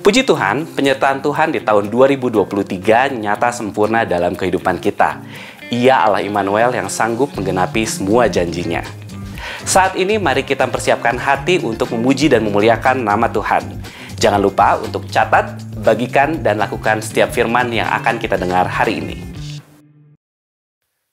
Puji Tuhan, penyertaan Tuhan di tahun 2023 nyata sempurna dalam kehidupan kita. Ia Allah Immanuel yang sanggup menggenapi semua janjinya. Saat ini mari kita persiapkan hati untuk memuji dan memuliakan nama Tuhan. Jangan lupa untuk catat, bagikan, dan lakukan setiap firman yang akan kita dengar hari ini.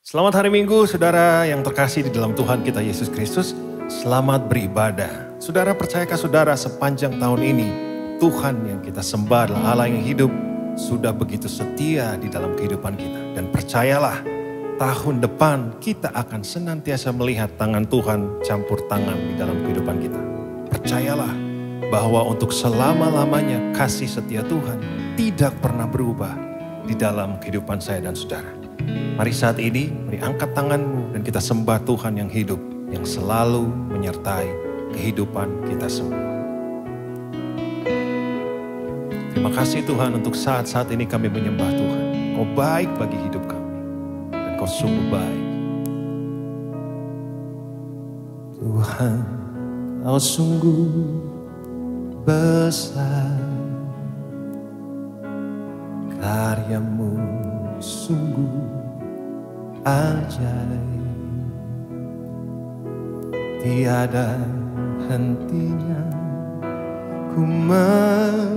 Selamat hari Minggu, saudara yang terkasih di dalam Tuhan kita Yesus Kristus. Selamat beribadah. Saudara, percayakah saudara sepanjang tahun ini, Tuhan yang kita sembah adalah Allah yang hidup, sudah begitu setia di dalam kehidupan kita. Dan percayalah, tahun depan kita akan senantiasa melihat tangan Tuhan campur tangan di dalam kehidupan kita. Percayalah bahwa untuk selama-lamanya kasih setia Tuhan tidak pernah berubah di dalam kehidupan saya dan saudara. Mari saat ini, mari angkat tanganmu dan kita sembah Tuhan yang hidup, yang selalu menyertai kehidupan kita semua. Terima kasih Tuhan untuk saat-saat ini kami menyembah Tuhan. Kau baik bagi hidup kami. Dan Kau sungguh baik. Tuhan, Kau sungguh besar. Karyamu sungguh ajaib. Tiada hentinya ku mengagumi,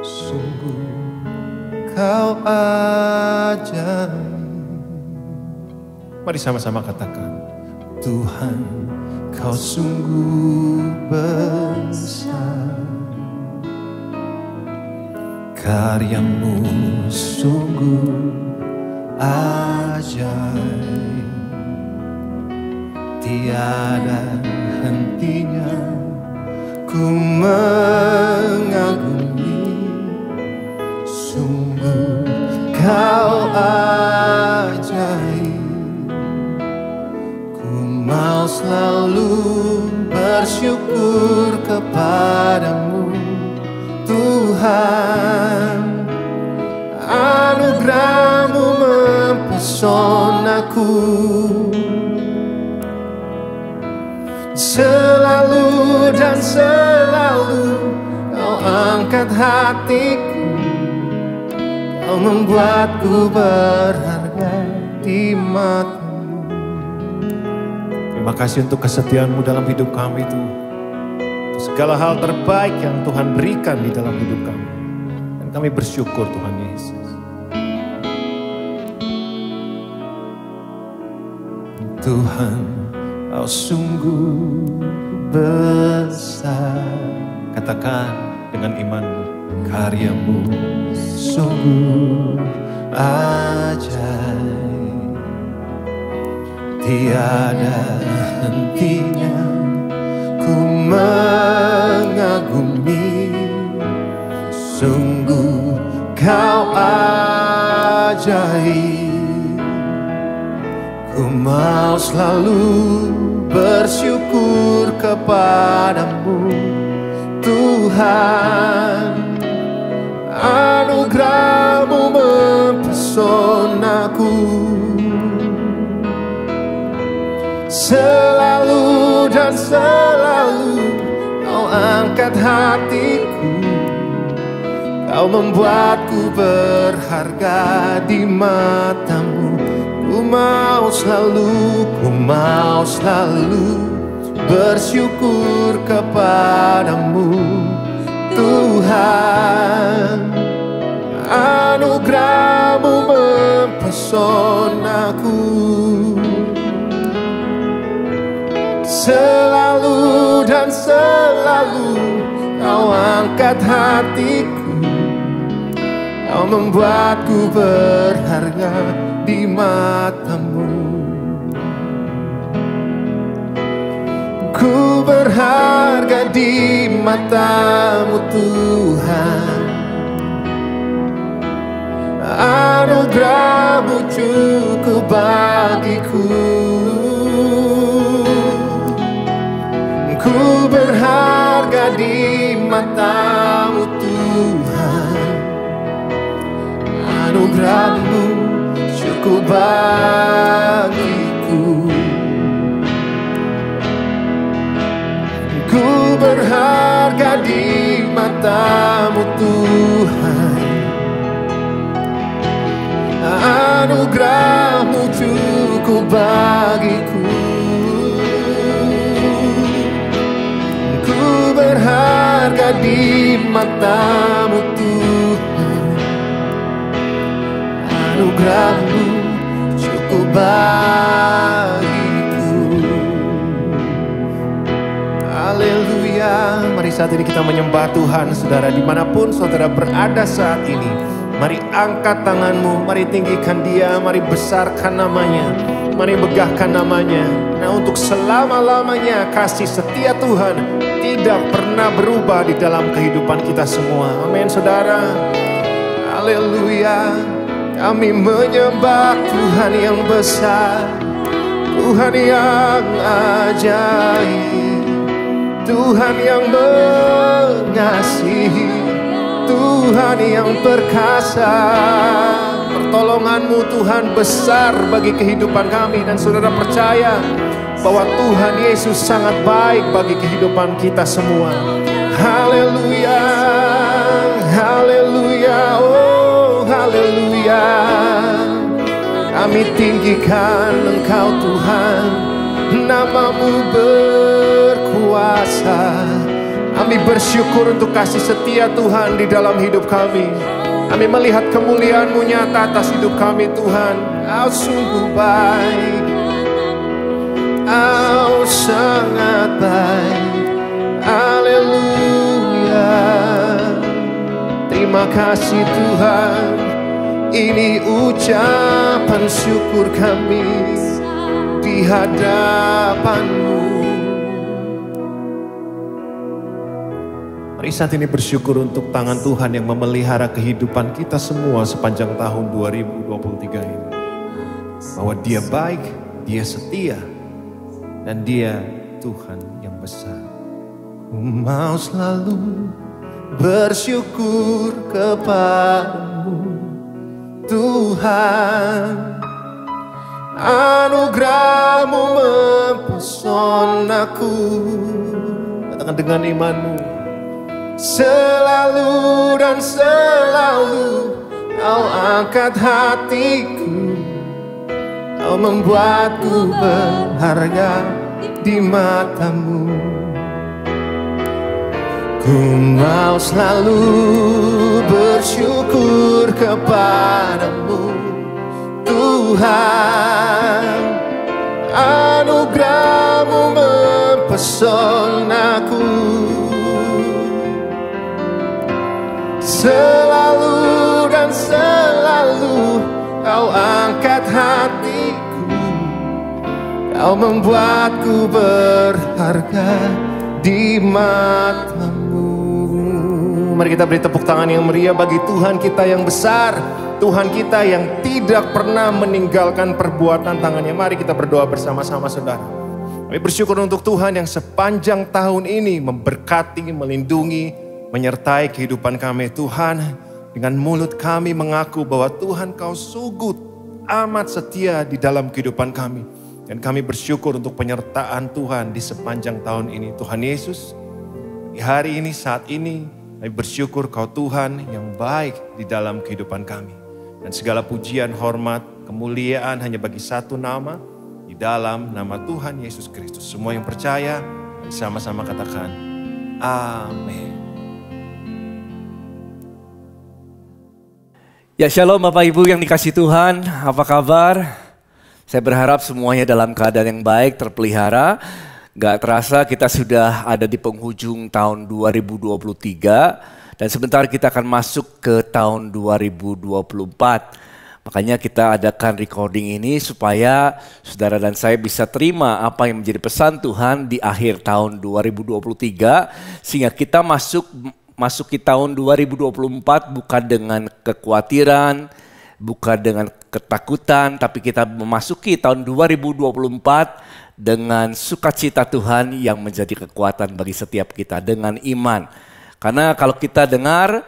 sungguh Kau ajaib. Mari sama-sama katakan, Tuhan, Kau sungguh besar. Karyamu sungguh ajaib. Tiada hentinya ku mengagumi, sungguh Kau ajaib. Ku mau selalu bersyukur kepadamu, Tuhan. Anugerah-Mu mempesonaku, selalu dan selalu Kau angkat hatiku. Kau membuatku berharga di mata-Mu. Terima kasih untuk kesetiaan-Mu dalam hidup kami Tuhan. Segala hal terbaik yang Tuhan berikan di dalam hidup kami. Dan kami bersyukur Tuhan Yesus. Tuhan, Kau sungguh besar. Katakan dengan iman, karyamu sungguh ajaib. Tiada hentinya ku mengagumi, sungguh Kau ajaib. Ku mau selalu bersyukur kepadamu, Tuhan. Anugerah-Mu mempesonaku, selalu dan selalu Kau angkat hatiku. Kau membuatku berharga di mata-Mu. Ku mau selalu bersyukur kepadamu, Tuhan. Anugerah-Mu mempesonaku, selalu dan selalu Kau angkat hatiku. Kau membuatku berharga di mata-Mu. Ku berharga di mata-Mu Tuhan. Anugerah-Mu cukup bagiku. Ku berharga di mata-Mu Tuhan. Anugerah-Mu cukup bagiku. Ku berharga di mata-Mu Tuhan. Anugerah-Mu cukup bagiku. Ku berharga di mata-Mu Tuhan. Anugerah-Mu cukup bagiku. Haleluya. Mari saat ini kita menyembah Tuhan, saudara, dimanapun saudara berada saat ini. Mari angkat tanganmu, mari tinggikan Dia, mari besarkan namanya, mari megahkan namanya. Nah, untuk selama-lamanya kasih setia Tuhan tidak pernah berubah di dalam kehidupan kita semua. Amin, saudara. Haleluya. Kami menyembah Tuhan yang besar, Tuhan yang ajaib, Tuhan yang mengasihi, Tuhan yang perkasa. Pertolongan-Mu Tuhan besar bagi kehidupan kami. Dan saudara percaya bahwa Tuhan Yesus sangat baik bagi kehidupan kita semua. Haleluya, haleluya, oh haleluya. Kami tinggikan Engkau Tuhan, nama-Mu berkuasa. Kami bersyukur untuk kasih setia Tuhan di dalam hidup kami. Kami melihat kemuliaan-Mu nyata atas hidup kami Tuhan. Kau sungguh baik, Kau sangat baik. Haleluya. Terima kasih Tuhan. Ini ucapan syukur kami di hadapan-Mu. Mari saat ini bersyukur untuk tangan Tuhan yang memelihara kehidupan kita semua sepanjang tahun 2023 ini. Bahwa Dia baik, Dia setia, dan Dia Tuhan yang besar. Ku mau selalu bersyukur kepada-Mu Tuhan. Anugerah-Mu mempesonaku. Katakan dengan iman-Mu. Selalu dan selalu Kau angkat hatiku, Kau membuatku berharga di mata-Mu. Ku mau selalu bersyukur kepada-Mu Tuhan. Anugerah-Mu mempesonaku. Selalu dan selalu Kau angkat hatiku, Kau membuatku berharga di mata-Mu. Mari kita beri tepuk tangan yang meriah bagi Tuhan kita yang besar, Tuhan kita yang tidak pernah meninggalkan perbuatan tangannya. Mari kita berdoa bersama-sama saudara. Kami bersyukur untuk Tuhan yang sepanjang tahun ini memberkati, melindungi, menyertai kehidupan kami. Tuhan, dengan mulut kami mengaku bahwa Tuhan Kau sungguh amat setia di dalam kehidupan kami. Dan kami bersyukur untuk penyertaan Tuhan di sepanjang tahun ini. Tuhan Yesus, di hari ini, saat ini, kami bersyukur Kau Tuhan yang baik di dalam kehidupan kami. Dan segala pujian, hormat, kemuliaan hanya bagi satu nama, di dalam nama Tuhan Yesus Kristus. Semua yang percaya, sama-sama katakan, amin. Ya shalom Bapak Ibu yang dikasih Tuhan, apa kabar? Saya berharap semuanya dalam keadaan yang baik, terpelihara. Gak terasa kita sudah ada di penghujung tahun 2023 dan sebentar kita akan masuk ke tahun 2024. Makanya kita adakan recording ini supaya saudara dan saya bisa terima apa yang menjadi pesan Tuhan di akhir tahun 2023 sehingga kita masuki tahun 2024 bukan dengan kekhawatiran, bukan dengan ketakutan, tapi kita memasuki tahun 2024 dengan sukacita Tuhan yang menjadi kekuatan bagi setiap kita dengan iman. Karena kalau kita dengar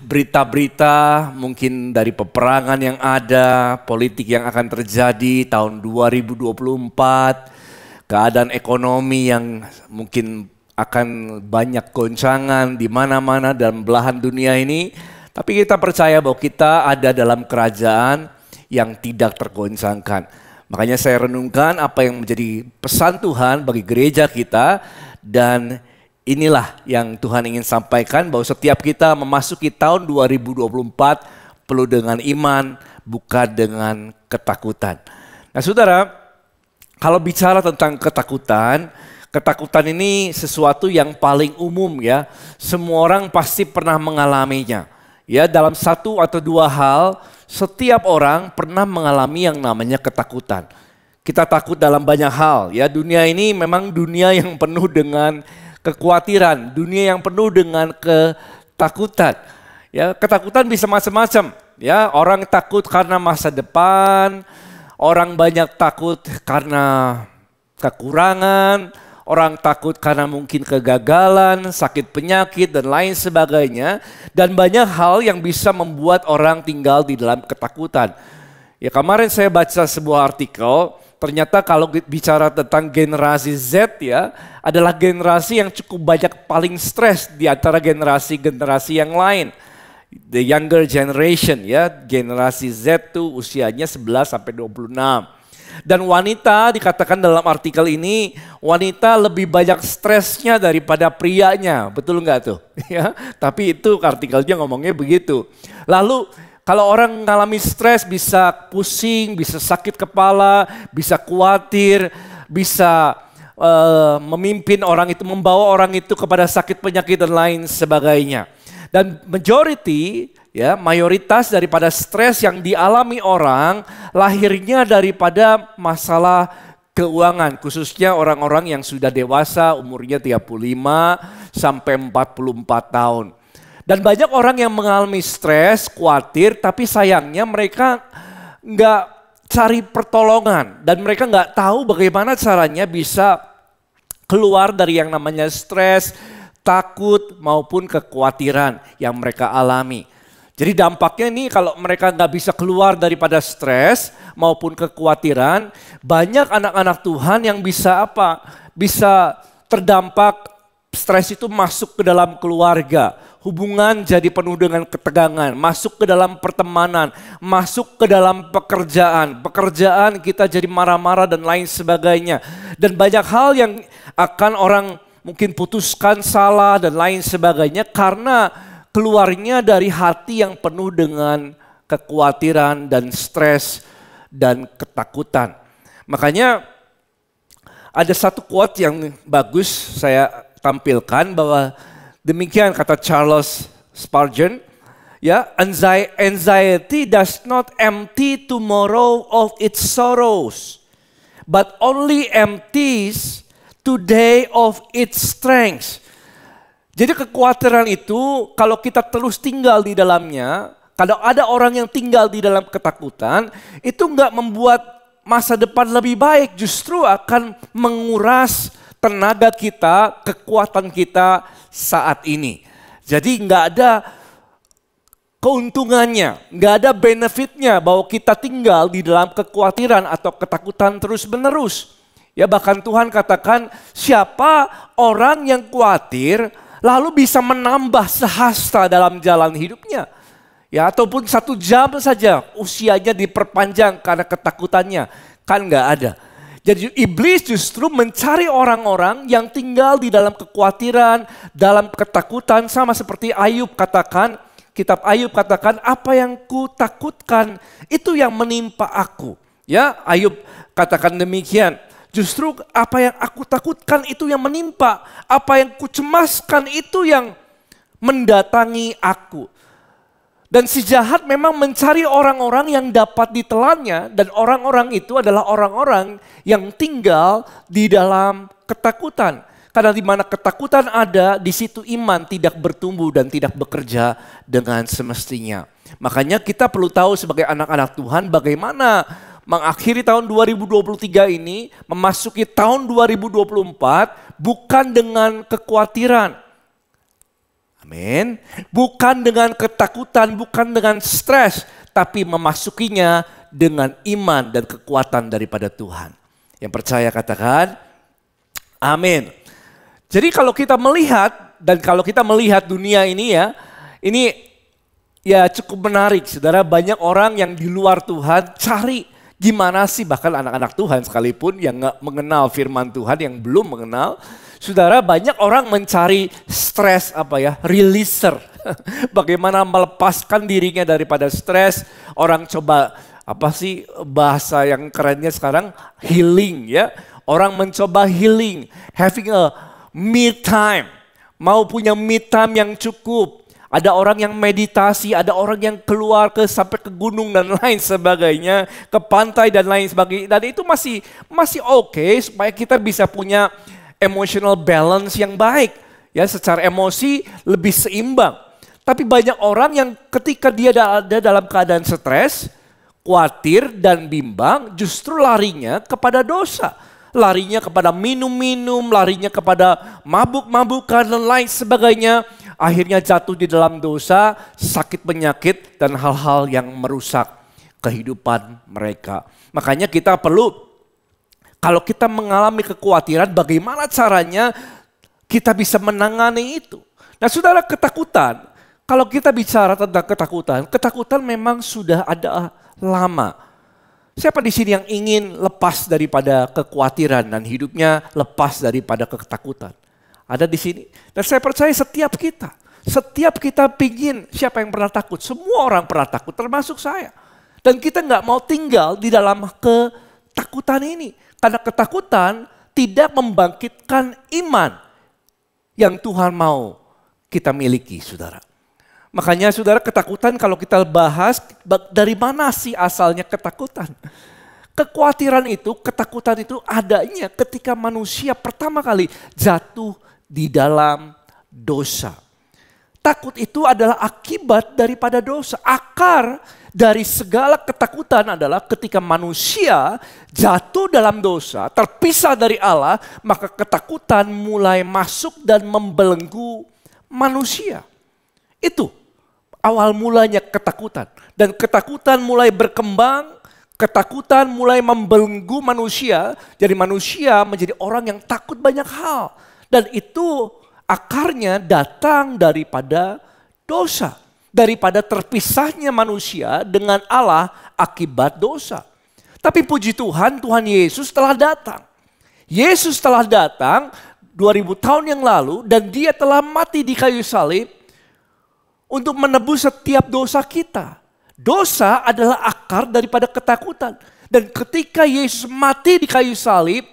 berita-berita mungkin dari peperangan yang ada, politik yang akan terjadi tahun 2024, keadaan ekonomi yang mungkin akan banyak goncangan di mana-mana dalam belahan dunia ini. Tapi kita percaya bahwa kita ada dalam kerajaan yang tidak tergoncangkan. Makanya saya renungkan apa yang menjadi pesan Tuhan bagi gereja kita. Dan inilah yang Tuhan ingin sampaikan, bahwa setiap kita memasuki tahun 2024 perlu dengan iman, bukan dengan ketakutan. Nah saudara, kalau bicara tentang ketakutan, ketakutan ini sesuatu yang paling umum ya. Semua orang pasti pernah mengalaminya. Ya, dalam satu atau dua hal, setiap orang pernah mengalami yang namanya ketakutan. Kita takut dalam banyak hal ya. Dunia ini memang dunia yang penuh dengan kekhawatiran, dunia yang penuh dengan ketakutan. Ya, ketakutan bisa macam-macam. Ya, orang takut karena masa depan, orang banyak takut karena kekurangan, orang takut karena mungkin kegagalan, sakit penyakit, dan lain sebagainya. Dan banyak hal yang bisa membuat orang tinggal di dalam ketakutan. Ya, kemarin saya baca sebuah artikel, ternyata kalau bicara tentang generasi Z ya, adalah generasi yang cukup banyak paling stres di antara generasi-generasi yang lain. The younger generation ya, generasi Z tuh usianya 11 sampai 26. Dan wanita dikatakan dalam artikel ini, wanita lebih banyak stresnya daripada prianya. Betul nggak tuh? Ya, tapi itu artikelnya ngomongnya begitu. Lalu kalau orang mengalami stres bisa pusing, bisa sakit kepala, bisa khawatir, bisa memimpin orang itu, membawa orang itu kepada sakit penyakit dan lain sebagainya. Dan majority ya, mayoritas daripada stres yang dialami orang lahirnya daripada masalah keuangan, khususnya orang-orang yang sudah dewasa, umurnya 35 sampai 44 tahun. Dan banyak orang yang mengalami stres, khawatir, tapi sayangnya mereka nggak cari pertolongan dan mereka nggak tahu bagaimana caranya bisa keluar dari yang namanya stres, takut maupun kekhawatiran yang mereka alami. Jadi dampaknya nih kalau mereka nggak bisa keluar daripada stres maupun kekhawatiran, banyak anak-anak Tuhan yang bisa apa? Bisa terdampak stres itu masuk ke dalam keluarga. Hubungan jadi penuh dengan ketegangan, masuk ke dalam pertemanan, masuk ke dalam pekerjaan. Pekerjaan kita jadi marah-marah dan lain sebagainya. Dan banyak hal yang akan orang mungkin putuskan salah dan lain sebagainya karena keluarnya dari hati yang penuh dengan kekhawatiran dan stres dan ketakutan. Makanya ada satu quote yang bagus saya tampilkan bahwa demikian kata Charles Spurgeon, ya, anxiety does not empty tomorrow of its sorrows, but only empties today of its strength. Jadi kekhawatiran itu kalau kita terus tinggal di dalamnya, kalau ada orang yang tinggal di dalam ketakutan, itu enggak membuat masa depan lebih baik, justru akan menguras tenaga kita, kekuatan kita saat ini. Jadi enggak ada keuntungannya, enggak ada benefitnya bahwa kita tinggal di dalam kekhawatiran atau ketakutan terus-menerus. Ya, bahkan Tuhan katakan siapa orang yang khawatir lalu bisa menambah sehasta dalam jalan hidupnya. Ya, ataupun 1 jam saja usianya diperpanjang karena ketakutannya. Kan nggak ada. Jadi iblis justru mencari orang-orang yang tinggal di dalam kekhawatiran, dalam ketakutan, sama seperti Ayub katakan, kitab Ayub katakan, apa yang ku takutkan itu yang menimpa aku. Ya, Ayub katakan demikian. Justru apa yang aku takutkan itu yang menimpa. Apa yang kucemaskan itu yang mendatangi aku. Dan si jahat memang mencari orang-orang yang dapat ditelannya. Dan orang-orang itu adalah orang-orang yang tinggal di dalam ketakutan. Karena di mana ketakutan ada, di situ iman tidak bertumbuh dan tidak bekerja dengan semestinya. Makanya kita perlu tahu sebagai anak-anak Tuhan bagaimana mengakhiri tahun 2023 ini, memasuki tahun 2024 bukan dengan kekhawatiran. Amin. Bukan dengan ketakutan, bukan dengan stres, tapi memasukinya dengan iman dan kekuatan daripada Tuhan. Yang percaya katakan, amin. Jadi kalau kita melihat, dan kalau kita melihat dunia ini ya, ini ya cukup menarik saudara. Banyak orang yang di luar Tuhan cari gimana sih, bahkan anak-anak Tuhan sekalipun yang gak mengenal firman Tuhan, yang belum mengenal. Saudara, banyak orang mencari stres releaser. Bagaimana melepaskan dirinya daripada stres. Orang coba bahasa yang kerennya sekarang, healing ya. Orang mencoba healing, having a me time, mau punya me time yang cukup. Ada orang yang meditasi, ada orang yang keluar sampai ke gunung dan lain sebagainya, ke pantai dan lain sebagainya. Dan itu masih oke supaya kita bisa punya emotional balance yang baik, ya, secara emosi lebih seimbang. Tapi banyak orang yang ketika dia ada dalam keadaan stres, khawatir dan bimbang, justru larinya kepada dosa. Larinya kepada minum-minum, larinya kepada mabuk-mabukan dan lain sebagainya. Akhirnya jatuh di dalam dosa, sakit penyakit dan hal-hal yang merusak kehidupan mereka. Makanya kita perlu, kalau kita mengalami kekhawatiran, bagaimana caranya kita bisa menangani itu. Nah saudara, ketakutan, kalau kita bicara tentang ketakutan memang sudah ada lama. Siapa di sini yang ingin lepas daripada kekhawatiran dan hidupnya lepas daripada ketakutan? Ada di sini. Dan saya percaya setiap kita pingin, siapa yang pernah takut? Semua orang pernah takut, termasuk saya. Dan kita nggak mau tinggal di dalam ketakutan ini. Karena ketakutan tidak membangkitkan iman yang Tuhan mau kita miliki, saudara. Makanya saudara, ketakutan kalau kita bahas, dari mana sih asalnya ketakutan? Ketakutan itu adanya ketika manusia pertama kali jatuh di dalam dosa. Takut itu adalah akibat daripada dosa. Akar dari segala ketakutan adalah ketika manusia jatuh dalam dosa, terpisah dari Allah, maka ketakutan mulai masuk dan membelenggu manusia. Itu awal mulanya ketakutan. Dan ketakutan mulai berkembang, ketakutan mulai membelenggu manusia. Jadi manusia menjadi orang yang takut banyak hal. Dan itu akarnya datang daripada dosa. Daripada terpisahnya manusia dengan Allah akibat dosa. Tapi puji Tuhan, Tuhan Yesus telah datang. Yesus telah datang 2000 tahun yang lalu dan dia telah mati di kayu salib untuk menebus setiap dosa kita. Dosa adalah akar daripada ketakutan. Dan ketika Yesus mati di kayu salib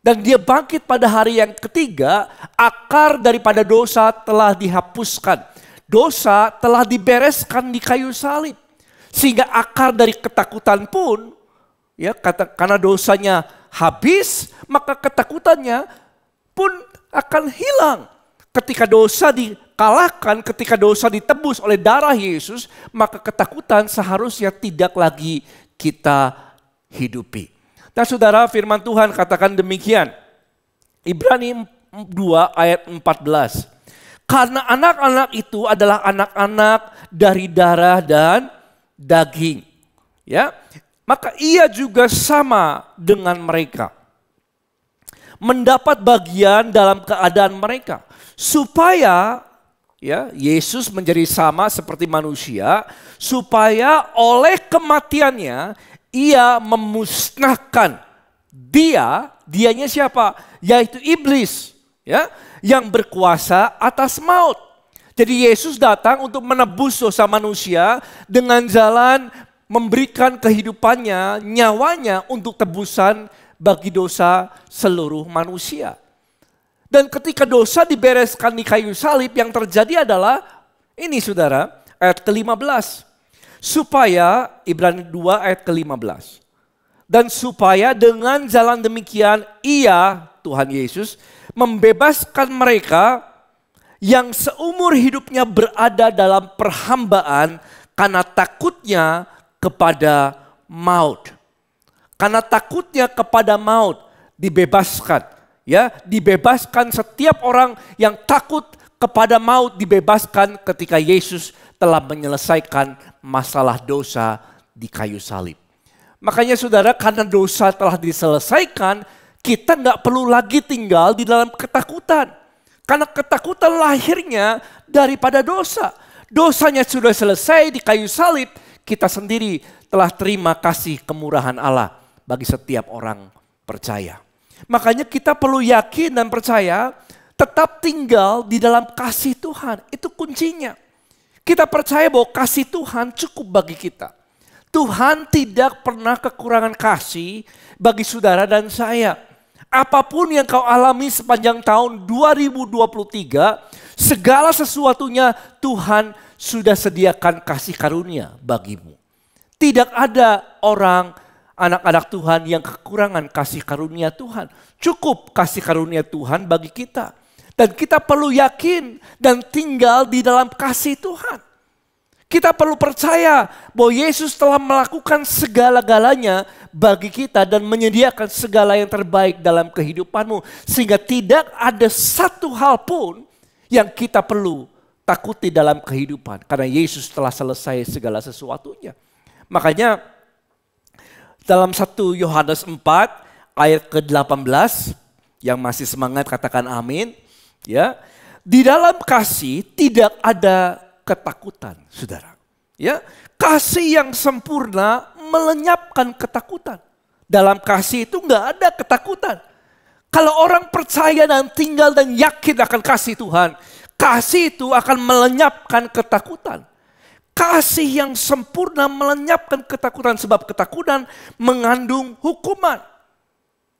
dan dia bangkit pada hari yang ketiga, akar daripada dosa telah dihapuskan. Dosa telah dibereskan di kayu salib. Sehingga akar dari ketakutan pun, ya, karena dosanya habis, maka ketakutannya pun akan hilang. Ketika dosa dikalahkan, ketika dosa ditebus oleh darah Yesus, maka ketakutan seharusnya tidak lagi kita hidupi. Nah saudara, firman Tuhan katakan demikian. Ibrani 2 ayat 14. Karena anak-anak itu adalah anak-anak dari darah dan daging. Ya, maka ia juga sama dengan mereka. Mendapat bagian dalam keadaan mereka. Supaya ya Yesus menjadi sama seperti manusia, supaya oleh kematiannya ia memusnahkan dianya siapa? Yaitu iblis, ya, yang berkuasa atas maut. Jadi Yesus datang untuk menebus dosa manusia dengan jalan memberikan kehidupannya, nyawanya untuk tebusan bagi dosa seluruh manusia. Dan ketika dosa dibereskan di kayu salib, yang terjadi adalah ini saudara, ayat ke-15. Supaya, Ibrani 2 ayat ke-15. Dan supaya dengan jalan demikian ia, Tuhan Yesus, membebaskan mereka yang seumur hidupnya berada dalam perhambaan karena takutnya kepada maut. Karena takutnya kepada maut dibebaskan. Ya, dibebaskan setiap orang yang takut kepada maut dibebaskan ketika Yesus telah menyelesaikan masalah dosa di kayu salib. Makanya saudara, karena dosa telah diselesaikan, kita nggak perlu lagi tinggal di dalam ketakutan. Karena ketakutan lahirnya daripada dosa. Dosanya sudah selesai di kayu salib, kita sendiri telah terima kasih kemurahan Allah bagi setiap orang percaya. Makanya kita perlu yakin dan percaya, tetap tinggal di dalam kasih Tuhan. Itu kuncinya. Kita percaya bahwa kasih Tuhan cukup bagi kita. Tuhan tidak pernah kekurangan kasih bagi saudara dan saya. Apapun yang kau alami sepanjang tahun 2023, segala sesuatunya Tuhan sudah sediakan kasih karunia bagimu. Tidak ada orang, anak-anak Tuhan yang kekurangan kasih karunia Tuhan. Cukup kasih karunia Tuhan bagi kita. Dan kita perlu yakin dan tinggal di dalam kasih Tuhan. Kita perlu percaya bahwa Yesus telah melakukan segala-galanya bagi kita dan menyediakan segala yang terbaik dalam kehidupanmu. Sehingga tidak ada satu hal pun yang kita perlu takuti dalam kehidupan. Karena Yesus telah selesai segala sesuatunya. Makanya dalam 1 Yohanes 4 ayat ke-18, yang masih semangat katakan amin. Ya, di dalam kasih tidak ada ketakutan, saudara. Ya, kasih yang sempurna melenyapkan ketakutan. Dalam kasih itu nggak ada ketakutan. Kalau orang percaya dan tinggal dan yakin akan kasih Tuhan, kasih itu akan melenyapkan ketakutan. Kasih yang sempurna melenyapkan ketakutan, sebab ketakutan mengandung hukuman.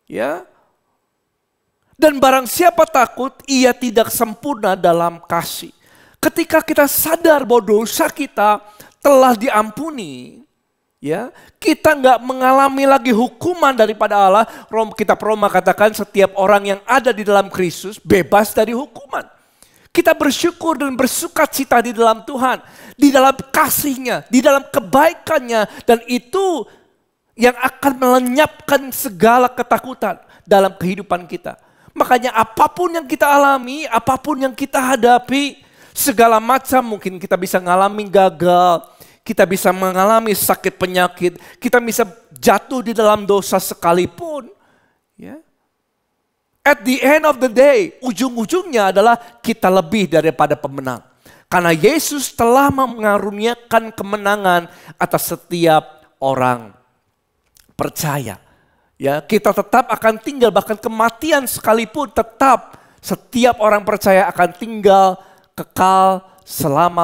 Ya. Dan barang siapa takut, ia tidak sempurna dalam kasih. Ketika kita sadar bahwa dosa kita telah diampuni, ya, kita nggak mengalami lagi hukuman daripada Allah. Kitab Roma katakan setiap orang yang ada di dalam Kristus bebas dari hukuman. Kita bersyukur dan bersukacita di dalam Tuhan, di dalam kasih-Nya, di dalam kebaikan-Nya, dan itu yang akan melenyapkan segala ketakutan dalam kehidupan kita. Makanya apapun yang kita alami, apapun yang kita hadapi, segala macam, mungkin kita bisa mengalami gagal, kita bisa mengalami sakit penyakit, kita bisa jatuh di dalam dosa sekalipun. Ya. At the end of the day, ujung-ujungnya adalah kita lebih daripada pemenang. Karena Yesus telah mengaruniakan kemenangan atas setiap orang percaya. Ya, kita tetap akan tinggal, bahkan kematian sekalipun tetap setiap orang percaya akan tinggal kekal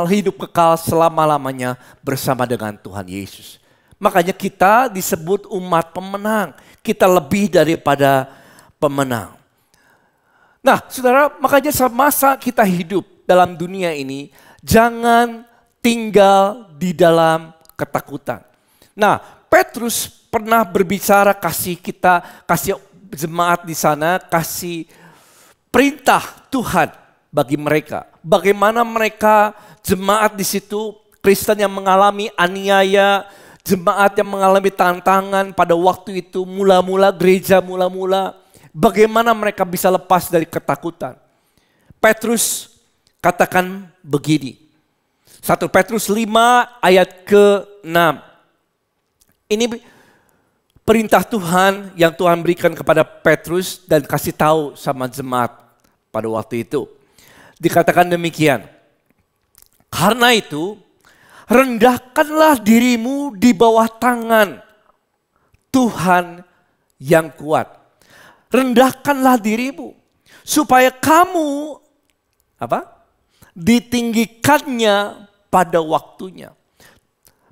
hidup kekal selama-lamanya bersama dengan Tuhan Yesus. Makanya kita disebut umat pemenang. Kita lebih daripada pemenang. Nah, saudara, makanya semasa kita hidup dalam dunia ini, jangan tinggal di dalam ketakutan. Nah, Petrus pernah berbicara kasih jemaat di sana, kasih perintah Tuhan bagi mereka. Bagaimana mereka jemaat di situ, Kristen yang mengalami aniaya, jemaat yang mengalami tantangan pada waktu itu, gereja mula-mula, bagaimana mereka bisa lepas dari ketakutan. Petrus katakan begini, 1 Petrus 5 ayat ke-6. Ini perintah Tuhan yang Tuhan berikan kepada Petrus dan kasih tahu sama jemaat pada waktu itu. Dikatakan demikian, karena itu rendahkanlah dirimu di bawah tangan Tuhan yang kuat. Rendahkanlah dirimu supaya kamu ditinggikannya pada waktunya.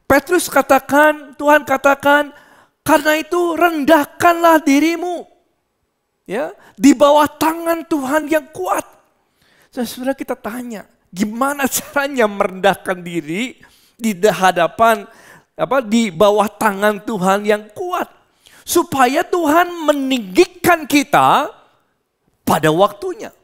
Petrus katakan, Tuhan katakan, karena itu rendahkanlah dirimu, ya, di bawah tangan Tuhan yang kuat. Saudara, kita tanya, gimana caranya merendahkan diri di hadapan di bawah tangan Tuhan yang kuat, supaya Tuhan meninggikan kita pada waktunya.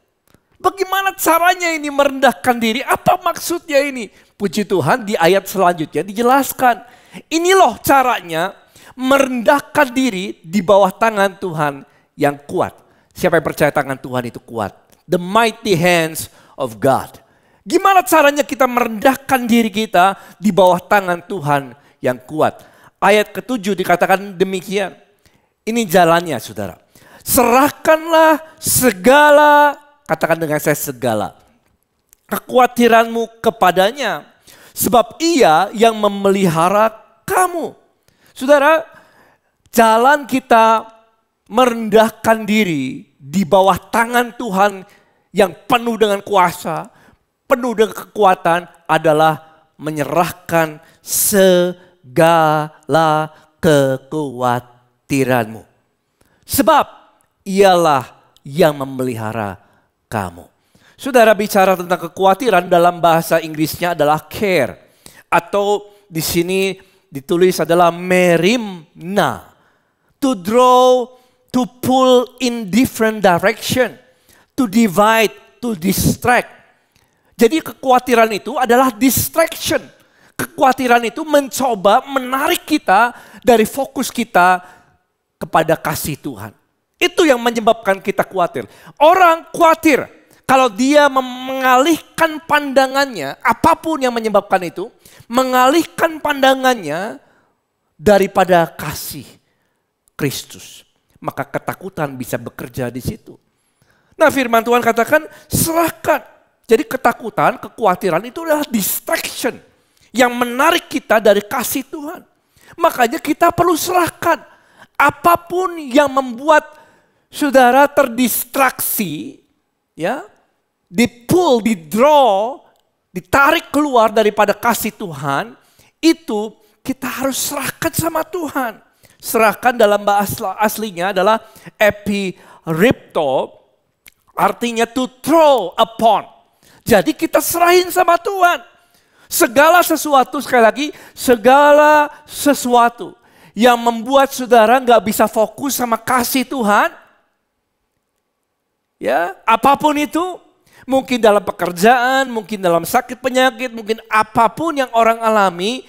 Bagaimana caranya ini merendahkan diri? Apa maksudnya ini? Puji Tuhan, di ayat selanjutnya dijelaskan. Ini loh caranya merendahkan diri di bawah tangan Tuhan yang kuat. Siapa yang percaya tangan Tuhan itu kuat? The mighty hands of God. Gimana caranya kita merendahkan diri kita di bawah tangan Tuhan yang kuat? Ayat ke-7 dikatakan demikian. Ini jalannya, saudara. Serahkanlah segala Katakan dengan saya segala. Kekhawatiranmu kepadanya. Sebab ia yang memelihara kamu. Saudara, jalan kita merendahkan diri di bawah tangan Tuhan yang penuh dengan kuasa, penuh dengan kekuatan adalah menyerahkan segala kekhawatiranmu. Sebab ialah yang memelihara kamu. Saudara, bicara tentang kekhawatiran dalam bahasa Inggrisnya adalah care. Atau di sini ditulis adalah merimna. To draw, to pull in different direction. To divide, to distract. Jadi kekhawatiran itu adalah distraction. Kekhawatiran itu mencoba menarik kita dari fokus kita kepada kasih Tuhan. Itu yang menyebabkan kita khawatir. Orang khawatir kalau dia mengalihkan pandangannya, apapun yang menyebabkan itu, mengalihkan pandangannya daripada kasih Kristus. Maka ketakutan bisa bekerja di situ. Nah, firman Tuhan katakan serahkan. Jadi ketakutan, kekhawatiran itu adalah distraction yang menarik kita dari kasih Tuhan. Makanya kita perlu serahkan. Apapun yang membuat saudara terdistraksi, ya, di-pull, di-draw, ditarik keluar daripada kasih Tuhan, itu kita harus serahkan sama Tuhan. Serahkan dalam bahasa aslinya adalah epiripto, artinya to throw upon. Jadi kita serahin sama Tuhan. Segala sesuatu, sekali lagi, segala sesuatu yang membuat saudara nggak bisa fokus sama kasih Tuhan, ya, apapun itu, mungkin dalam pekerjaan, mungkin dalam sakit penyakit, mungkin apapun yang orang alami,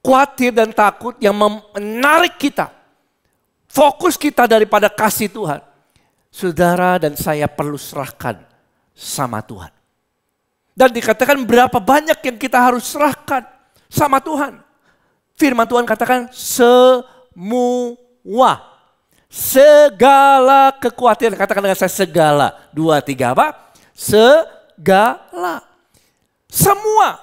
khawatir dan takut yang menarik kita, fokus kita daripada kasih Tuhan. Saudara dan saya perlu serahkan sama Tuhan. Dan dikatakan berapa banyak yang kita harus serahkan sama Tuhan. Firman Tuhan katakan semua. Segala kekhawatiran, katakan dengan saya segala. 2, 3 apa? Segala. Semua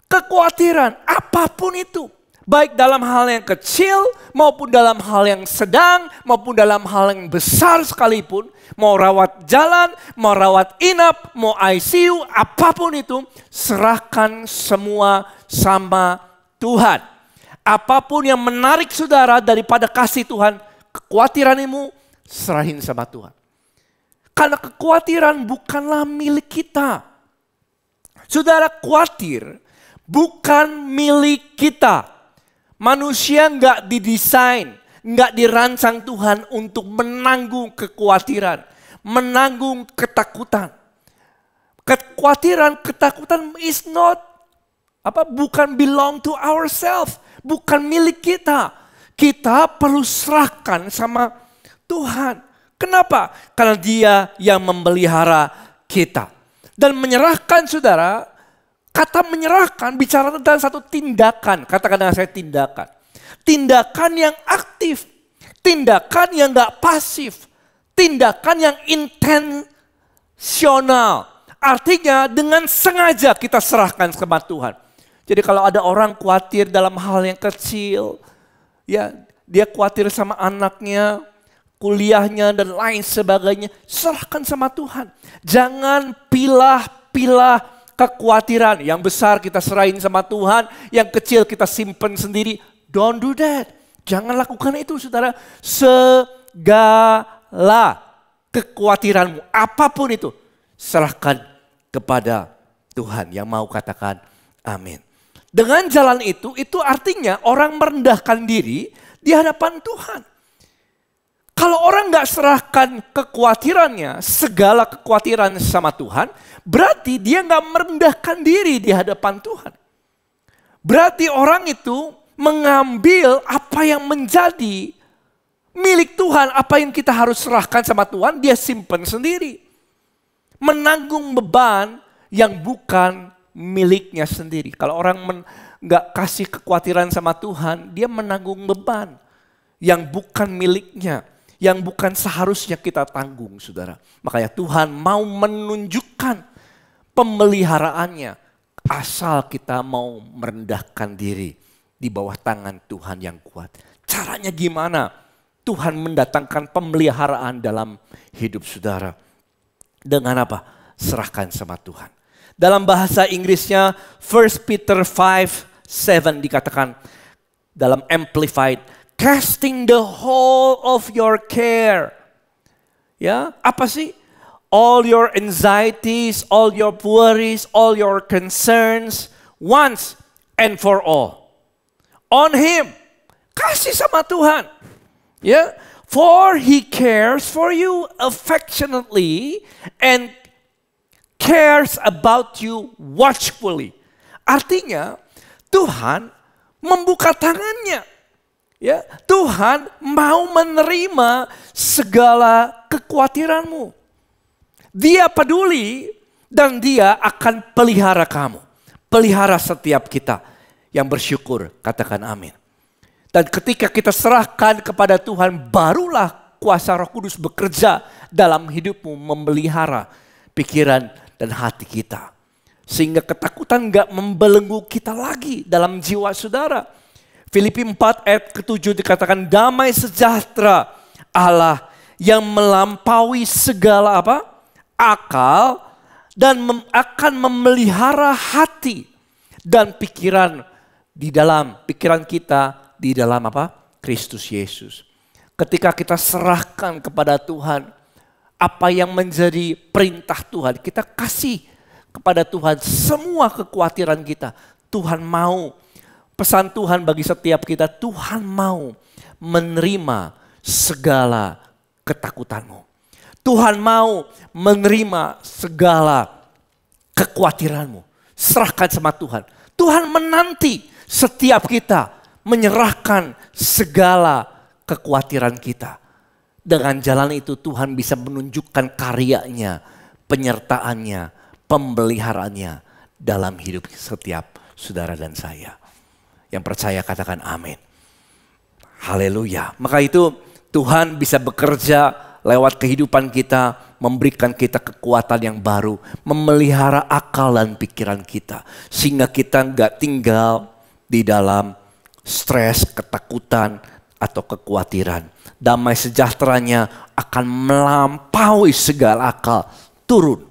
kekhawatiran, apapun itu. Baik dalam hal yang kecil, maupun dalam hal yang sedang, maupun dalam hal yang besar sekalipun. Mau rawat jalan, mau rawat inap, mau ICU, apapun itu. Serahkan semua sama Tuhan. Apapun yang menarik saudara daripada kasih Tuhan, kekhawatiranmu serahin sama Tuhan. Karena kekhawatiran bukanlah milik kita. Saudara, khawatir bukan milik kita. Manusia nggak didesain, nggak dirancang Tuhan untuk menanggung kekhawatiran, menanggung ketakutan. Kekhawatiran, ketakutan is not bukan belong to ourselves, bukan milik kita. Kita perlu serahkan sama Tuhan. Kenapa? Karena Dia yang memelihara kita. Dan menyerahkan, saudara, kata menyerahkan bicara tentang satu tindakan. Katakan dengan saya tindakan. Tindakan yang aktif. Tindakan yang gak pasif. Tindakan yang intensional. Artinya dengan sengaja kita serahkan sama Tuhan. Jadi kalau ada orang khawatir dalam hal yang kecil, ya, dia khawatir sama anaknya, kuliahnya dan lain sebagainya, serahkan sama Tuhan. Jangan pilah-pilah kekhawatiran. Yang besar kita serahin sama Tuhan, yang kecil kita simpen sendiri. Don't do that. Jangan lakukan itu, saudara. Segala kekhawatiranmu, apapun itu, serahkan kepada Tuhan. Yang mau katakan amin. Dengan jalan itu artinya orang merendahkan diri di hadapan Tuhan. Kalau orang gak serahkan kekhawatirannya, segala kekhawatiran sama Tuhan, berarti dia gak merendahkan diri di hadapan Tuhan. Berarti orang itu mengambil apa yang menjadi milik Tuhan, apa yang kita harus serahkan sama Tuhan, dia simpen sendiri. Menanggung beban yang bukan miliknya sendiri. Kalau orang gak kasih kekhawatiran sama Tuhan, dia menanggung beban yang bukan miliknya. yang bukan seharusnya kita tanggung, saudara. Makanya Tuhan mau menunjukkan pemeliharaannya asal kita mau merendahkan diri di bawah tangan Tuhan yang kuat. Caranya gimana? Tuhan mendatangkan pemeliharaan dalam hidup saudara. Dengan apa? Serahkan sama Tuhan. Dalam bahasa Inggrisnya 1 Peter 5:7 dikatakan dalam Amplified, casting the whole of your care. Ya, apa sih? All your anxieties, all your worries, all your concerns, once and for all. On Him. Kasih sama Tuhan. Ya, for He cares for you affectionately and cares about you watchfully. Artinya Tuhan membuka tangannya. Ya, Tuhan mau menerima segala kekhawatiranmu. Dia peduli dan Dia akan pelihara kamu. Pelihara setiap kita yang bersyukur, katakan amin. Dan ketika kita serahkan kepada Tuhan, barulah kuasa Roh Kudus bekerja dalam hidupmu, memelihara pikiran dan hati kita. Sehingga ketakutan gak membelenggu kita lagi dalam jiwa saudara. Filipi 4 ayat ke-7 dikatakan damai sejahtera Allah yang melampaui segala apa? Akal dan akan memelihara hati dan pikiran di dalam pikiran kita di dalam apa? Kristus Yesus. Ketika kita serahkan kepada Tuhan apa yang menjadi perintah Tuhan, kita kasih kepada Tuhan semua kekhawatiran kita. Tuhan mau, pesan Tuhan bagi setiap kita, Tuhan mau menerima segala ketakutanmu. Tuhan mau menerima segala kekhawatiranmu. Serahkan sama Tuhan. Tuhan menanti setiap kita menyerahkan segala kekhawatiran kita. Dengan jalan itu Tuhan bisa menunjukkan karyanya, penyertaannya, pemeliharaannya dalam hidup setiap saudara dan saya. Yang percaya katakan amin. Haleluya. Maka itu Tuhan bisa bekerja lewat kehidupan kita, memberikan kita kekuatan yang baru, memelihara akal dan pikiran kita. Sehingga kita nggak tinggal di dalam stres, ketakutan, atau kekhawatiran. Damai sejahteranya akan melampaui segala akal turun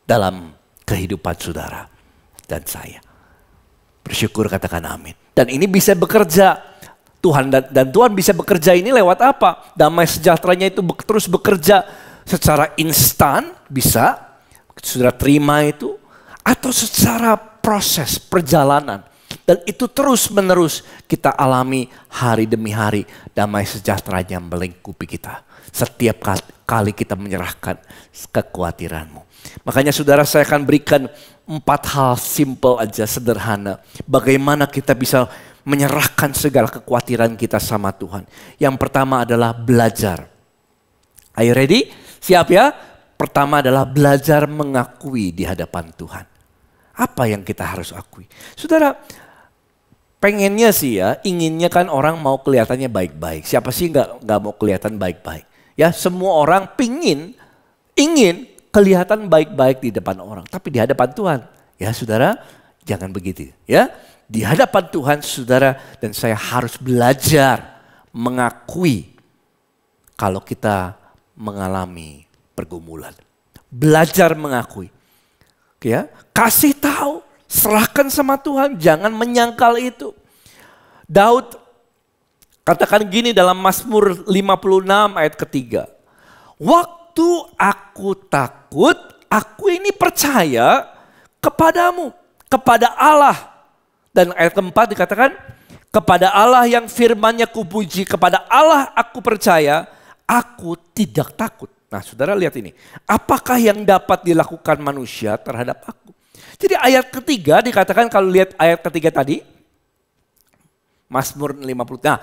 dalam kehidupan saudara dan saya. Bersyukur katakan amin. Dan ini bisa bekerja. Tuhan dan Tuhan bisa bekerja ini lewat apa? Damai sejahteranya itu terus bekerja secara instan bisa. Saudara terima itu. Atau secara proses perjalanan. Dan itu terus menerus kita alami hari demi hari. Damai sejahteranya melingkupi kita. Setiap kali kita menyerahkan kekhawatiranmu. Makanya saudara saya akan berikan 4 hal simple aja sederhana. Bagaimana kita bisa menyerahkan segala kekhawatiran kita sama Tuhan. Yang pertama adalah belajar. Are you ready? Siap ya? Pertama adalah belajar mengakui di hadapan Tuhan. Apa yang kita harus akui? Saudara, pengennya sih ya, inginnya kan orang mau kelihatannya baik-baik. Siapa sih nggak mau kelihatan baik-baik? Ya, semua orang ingin kelihatan baik-baik di depan orang. Tapi di hadapan Tuhan, ya saudara, jangan begitu. Ya, di hadapan Tuhan saudara dan saya harus belajar mengakui kalau kita mengalami pergumulan. Belajar mengakui. Ya, kasih tahu, serahkan sama Tuhan, jangan menyangkal itu. Daud katakan gini dalam Mazmur 56 ayat ketiga. Waktu aku takut, aku ini percaya kepadamu, kepada Allah. Dan ayat keempat dikatakan, kepada Allah yang firman-Nya kupuji, kepada Allah aku percaya, aku tidak takut. Nah saudara lihat ini, apakah yang dapat dilakukan manusia terhadap aku? Jadi ayat ketiga dikatakan, kalau lihat ayat ketiga tadi, Mazmur 50. Nah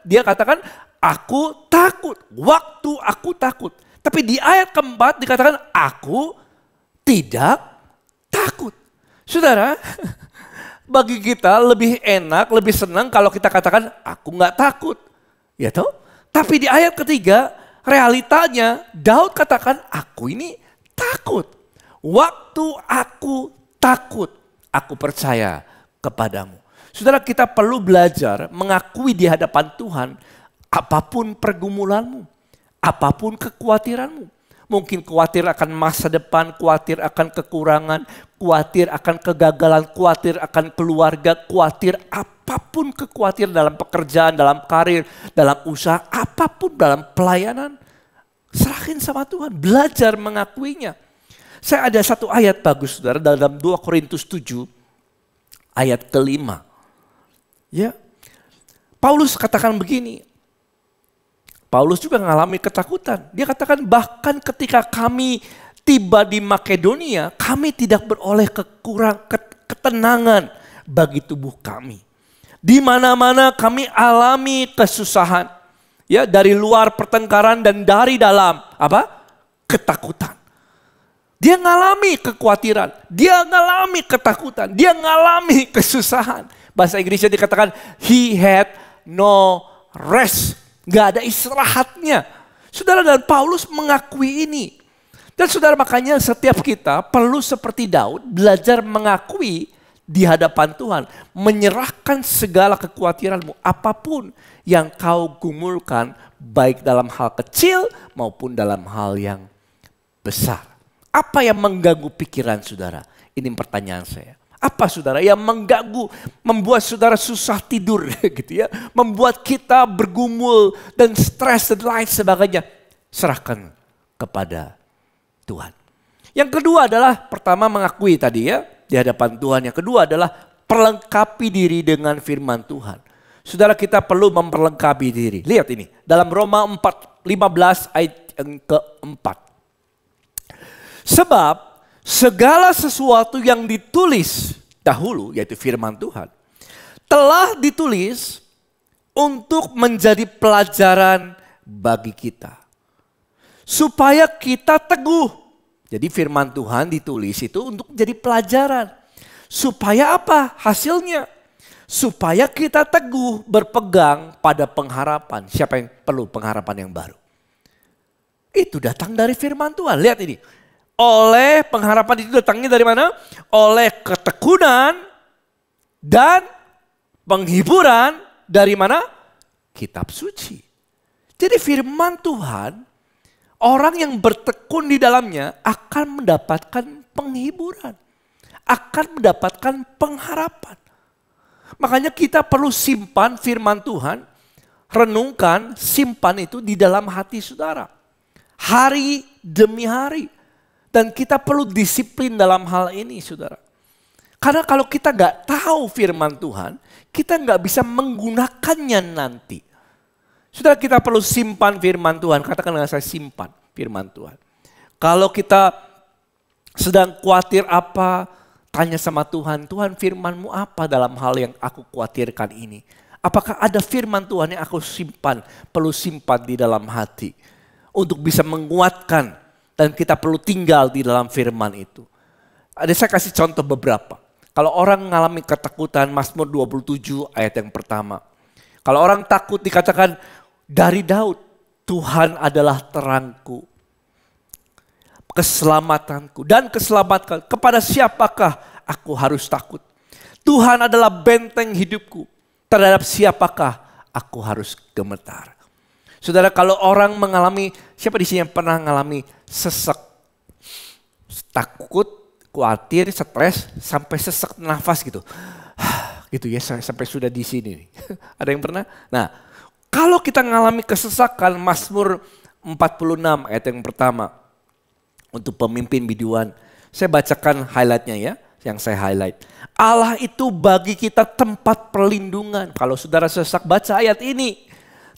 dia katakan aku takut, waktu aku takut. Tapi di ayat keempat dikatakan aku tidak takut. Saudara, bagi kita lebih enak, lebih senang kalau kita katakan aku nggak takut. Ya toh? Tapi di ayat ketiga, realitanya Daud katakan, aku ini takut. Waktu aku takut, aku percaya kepadamu. Saudara, kita perlu belajar mengakui di hadapan Tuhan apapun pergumulanmu, apapun kekhawatiranmu. Mungkin khawatir akan masa depan, khawatir akan kekurangan, khawatir akan kegagalan, khawatir akan keluarga, khawatir apapun kekhawatiran dalam pekerjaan, dalam karir, dalam usaha, apapun dalam pelayanan. Serahin sama Tuhan, belajar mengakuinya. Saya ada satu ayat bagus saudara dalam 2 Korintus 7 ayat ke-5. Ya, Paulus katakan begini. Paulus juga mengalami ketakutan. Dia katakan bahkan ketika kami tiba di Makedonia, kami tidak beroleh ketenangan bagi tubuh kami. Di mana-mana kami alami kesusahan. Ya, dari luar pertengkaran dan dari dalam ketakutan. Dia ngalami kekhawatiran, dia ngalami ketakutan, dia ngalami kesusahan. Bahasa Inggrisnya dikatakan he had no rest. Gak ada istirahatnya. Saudara, dan Paulus mengakui ini. Dan saudara, makanya setiap kita perlu seperti Daud belajar mengakui di hadapan Tuhan. Menyerahkan segala kekhawatiranmu. Apapun yang kau gumulkan baik dalam hal kecil maupun dalam hal yang besar. Apa yang mengganggu pikiran saudara? Ini pertanyaan saya. Apa saudara yang mengganggu, membuat saudara susah tidur gitu ya. Membuat kita bergumul dan stres dan lain sebagainya. Serahkan kepada Tuhan. Yang kedua adalah pertama mengakui tadi ya di hadapan Tuhan. Yang kedua adalah perlengkapi diri dengan firman Tuhan. Saudara, kita perlu memperlengkapi diri. Lihat ini dalam Roma 4:15 ayat yang keempat. Sebab segala sesuatu yang ditulis dahulu, yaitu firman Tuhan, telah ditulis untuk menjadi pelajaran bagi kita. Supaya kita teguh. Jadi firman Tuhan ditulis itu untuk jadi pelajaran. Supaya apa hasilnya? Supaya kita teguh berpegang pada pengharapan. Siapa yang perlu pengharapan yang baru? Itu datang dari firman Tuhan. Lihat ini. Oleh pengharapan itu datangnya dari mana? Oleh ketekunan dan penghiburan dari mana? Kitab suci. Jadi firman Tuhan, orang yang bertekun di dalamnya akan mendapatkan penghiburan. Akan mendapatkan pengharapan. Makanya kita perlu simpan firman Tuhan, renungkan, simpan itu di dalam hati saudara. Hari demi hari. Dan kita perlu disiplin dalam hal ini saudara. Karena kalau kita gak tahu firman Tuhan, kita gak bisa menggunakannya nanti. Saudara, kita perlu simpan firman Tuhan. Katakan dengan saya, simpan firman Tuhan. Kalau kita sedang khawatir apa, tanya sama Tuhan, Tuhan firman-Mu apa dalam hal yang aku khawatirkan ini? Apakah ada firman Tuhan yang aku simpan, perlu simpan di dalam hati. Untuk bisa menguatkan. Dan kita perlu tinggal di dalam firman itu. Ada saya kasih contoh beberapa. Kalau orang mengalami ketakutan, Mazmur 27 ayat yang pertama. Kalau orang takut dikatakan dari Daud, Tuhan adalah terangku, keselamatanku dan keselamatan. Kepada siapakah aku harus takut? Tuhan adalah benteng hidupku. Terhadap siapakah aku harus gemetar? Saudara, kalau orang mengalami, siapa di sini yang pernah mengalami sesek, takut, khawatir, stres, sampai sesek nafas gitu. Gitu ya, sampai sudah di sini. Ada yang pernah? Nah, kalau kita mengalami kesesakan, Mazmur 46 ayat yang pertama. Untuk pemimpin biduan. Saya bacakan highlightnya ya, yang saya highlight. Allah itu bagi kita tempat perlindungan. Kalau saudara sesak, baca ayat ini.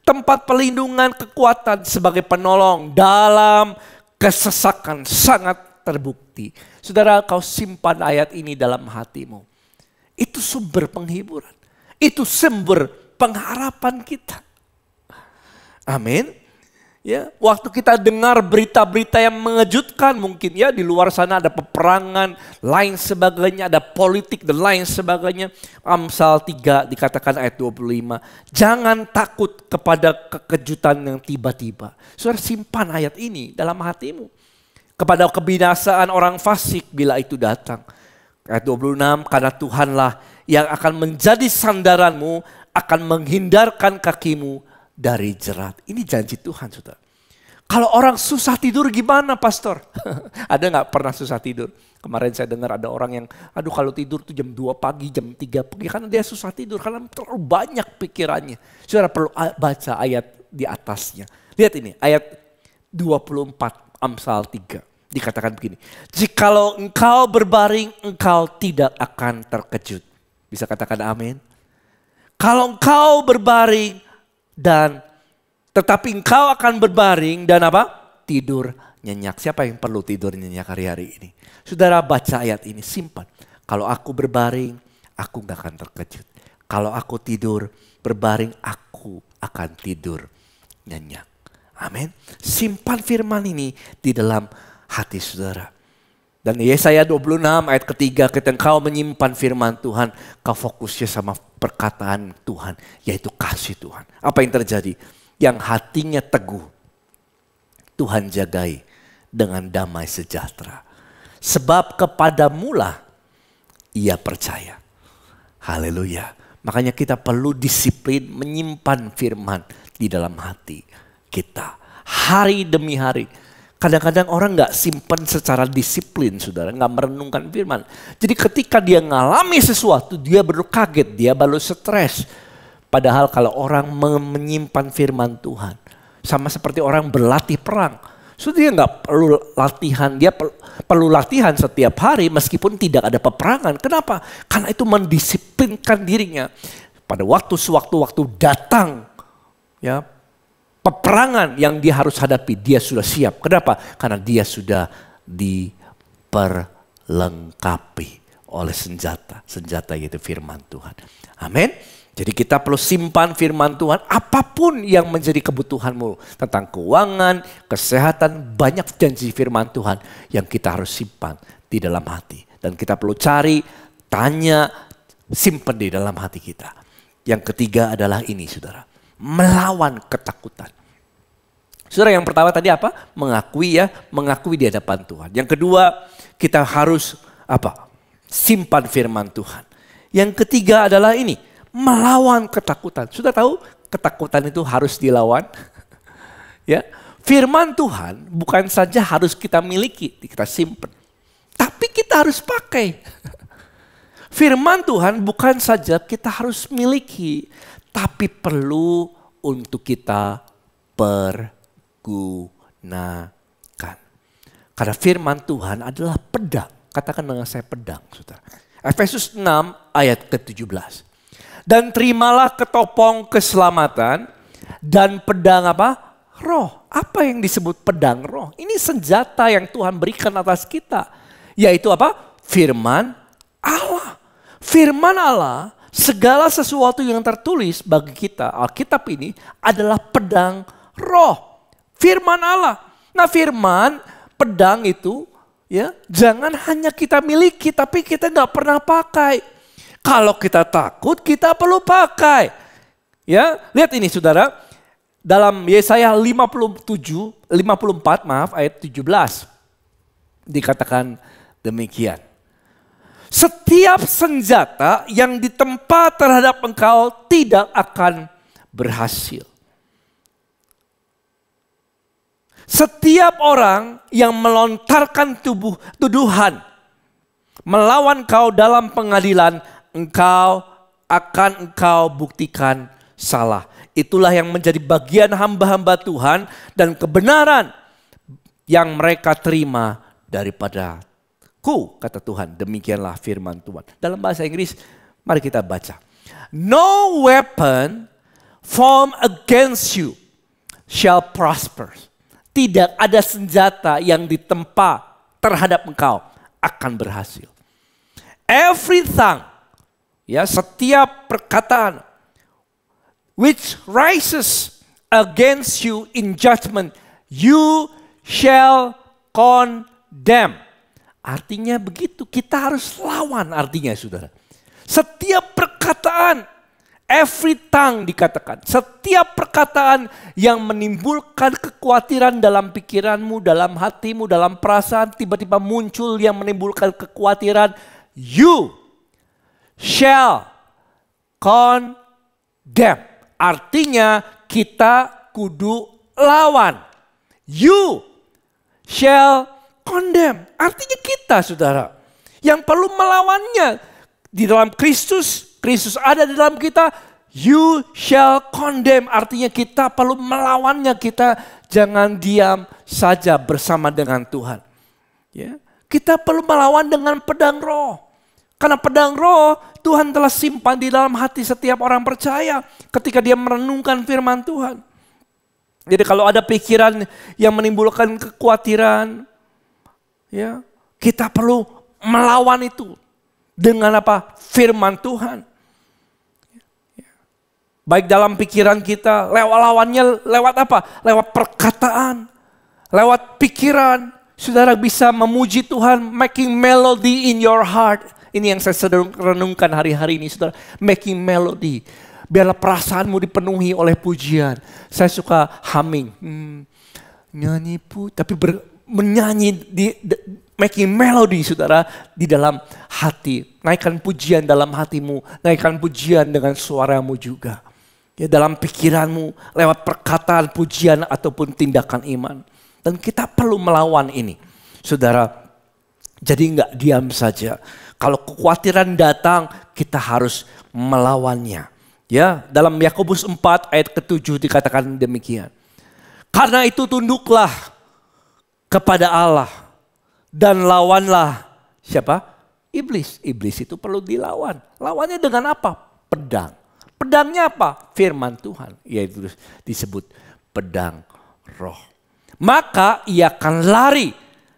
Tempat perlindungan, kekuatan sebagai penolong dalam kesesakan sangat terbukti. Saudara, kau simpan ayat ini dalam hatimu. Itu sumber penghiburan. Itu sumber pengharapan kita. Amin. Ya, waktu kita dengar berita-berita yang mengejutkan mungkin ya, di luar sana ada peperangan, lain sebagainya, ada politik dan lain sebagainya. Amsal 3 dikatakan ayat 25, jangan takut kepada kekejutan yang tiba-tiba. Saudara, simpan ayat ini dalam hatimu. Kepada kebinasaan orang fasik bila itu datang. Ayat 26, karena Tuhanlah yang akan menjadi sandaranmu, akan menghindarkan kakimu dari jerat. Ini janji Tuhan, saudara. Kalau orang susah tidur gimana, pastor? Ada nggak pernah susah tidur? Kemarin saya dengar ada orang yang, aduh kalau tidur tuh jam 2 pagi, jam 3 pagi. Karena dia susah tidur, karena terlalu banyak pikirannya. Saudara perlu baca ayat di atasnya. Lihat ini, ayat 24 Amsal 3. Dikatakan begini, jikalau engkau berbaring, engkau tidak akan terkejut. Bisa katakan amin? Kalau engkau berbaring tetapi engkau akan berbaring dan apa? Tidur nyenyak. Siapa yang perlu tidur nyenyak hari-hari ini? Saudara baca ayat ini, simpan. Kalau aku berbaring, aku gak akan terkejut. Kalau aku tidur, berbaring, aku akan tidur nyenyak. Amin. Simpan firman ini di dalam hati saudara. Dan Yesaya 26 ayat ketiga, ketika engkau menyimpan firman Tuhan, kau fokusnya sama perkataan Tuhan, yaitu kasih Tuhan. Apa yang terjadi? Yang hatinya teguh, Tuhan jagai dengan damai sejahtera. Sebab kepadamulah ia percaya. Haleluya. Makanya kita perlu disiplin menyimpan firman di dalam hati kita. Hari demi hari. Kadang-kadang orang gak simpan secara disiplin, saudara. Gak merenungkan firman. Jadi ketika dia ngalami sesuatu, dia baru kaget, dia baru stres. Padahal kalau orang menyimpan firman Tuhan, sama seperti orang berlatih perang. So dia gak perlu latihan, dia perlu latihan setiap hari meskipun tidak ada peperangan. Kenapa? Karena itu mendisiplinkan dirinya. Pada waktu-waktu datang, ya, peperangan yang dia harus hadapi, dia sudah siap. Kenapa? Karena dia sudah diperlengkapi oleh senjata yaitu firman Tuhan. Amin. Jadi kita perlu simpan firman Tuhan, apapun yang menjadi kebutuhanmu tentang keuangan, kesehatan, banyak janji firman Tuhan yang kita harus simpan di dalam hati. Dan kita perlu cari, tanya, simpan di dalam hati kita. Yang ketiga adalah ini, saudara, melawan ketakutan. Saudara, yang pertama tadi apa? Mengakui di hadapan Tuhan. Yang kedua, kita harus apa? Simpan firman Tuhan. Yang ketiga adalah ini, melawan ketakutan. Sudah tahu ketakutan itu harus dilawan? Ya, firman Tuhan bukan saja harus kita miliki, kita simpan, tapi kita harus pakai. Firman Tuhan bukan saja kita harus miliki, tapi perlu untuk kita pergunakan. Karena firman Tuhan adalah pedang. Katakan dengan saya, pedang, saudara. Efesus 6 ayat ke-17. Dan terimalah ketopong keselamatan dan pedang apa? Roh. Apa yang disebut pedang roh? Ini senjata yang Tuhan berikan atas kita. Yaitu apa? Firman Allah. Firman Allah, segala sesuatu yang tertulis bagi kita, Alkitab ini adalah pedang roh. Firman Allah. Nah, firman, pedang itu ya jangan hanya kita miliki tapi kita gak pernah pakai. Kalau kita takut, kita perlu pakai. Ya, lihat ini saudara. Dalam Yesaya 54 ayat 17. Dikatakan demikian. Setiap senjata yang ditempa terhadap engkau tidak akan berhasil. Setiap orang yang melontarkan tuduhan melawan kau dalam pengadilan, engkau buktikan salah. Itulah yang menjadi bagian hamba-hamba Tuhan dan kebenaran yang mereka terima daripadaku, kata Tuhan. Demikianlah firman Tuhan. Dalam bahasa Inggris, mari kita baca. No weapon formed against you shall prosper. Tidak ada senjata yang ditempa terhadap engkau akan berhasil. Every tongue, ya, setiap perkataan which rises against you in judgment, you shall condemn. Artinya begitu, kita harus lawan artinya saudara. Setiap perkataan, every tongue dikatakan. Setiap perkataan yang menimbulkan kekhawatiran dalam pikiranmu, dalam hatimu, dalam perasaan, tiba-tiba muncul yang menimbulkan kekhawatiran, you shall condemn. Artinya kita kudu lawan. You shall condemn. Artinya kita saudara yang perlu melawannya. Di dalam Kristus, Kristus ada di dalam kita. You shall condemn. Artinya kita perlu melawannya. Kita jangan diam saja bersama dengan Tuhan. Ya, kita perlu melawan dengan pedang roh. Karena pedang roh Tuhan telah simpan di dalam hati setiap orang percaya ketika dia merenungkan firman Tuhan. Jadi kalau ada pikiran yang menimbulkan kekhawatiran, ya, kita perlu melawan itu dengan apa? Firman Tuhan. Baik dalam pikiran kita, lawannya lewat apa? Lewat perkataan, lewat pikiran. Saudara bisa memuji Tuhan, making melody in your heart. Ini yang saya sedang renungkan hari-hari ini, saudara. Making melody. Biarlah perasaanmu dipenuhi oleh pujian. Saya suka humming. Nyanyi tapi menyanyi making melody saudara di dalam hati. Naikkan pujian dalam hatimu. Naikkan pujian dengan suaramu juga. Ya, dalam pikiranmu lewat perkataan pujian ataupun tindakan iman. Dan kita perlu melawan ini. Saudara, jadi enggak diam saja. Kalau kekhawatiran datang, kita harus melawannya. Ya, dalam Yakobus 4 ayat ke-7 dikatakan demikian. Karena itu tunduklah kepada Allah dan lawanlah siapa? Iblis. Iblis itu perlu dilawan. Lawannya dengan apa? Pedang. Pedangnya apa? Firman Tuhan. Yaitu disebut pedang roh. Maka ia akan lari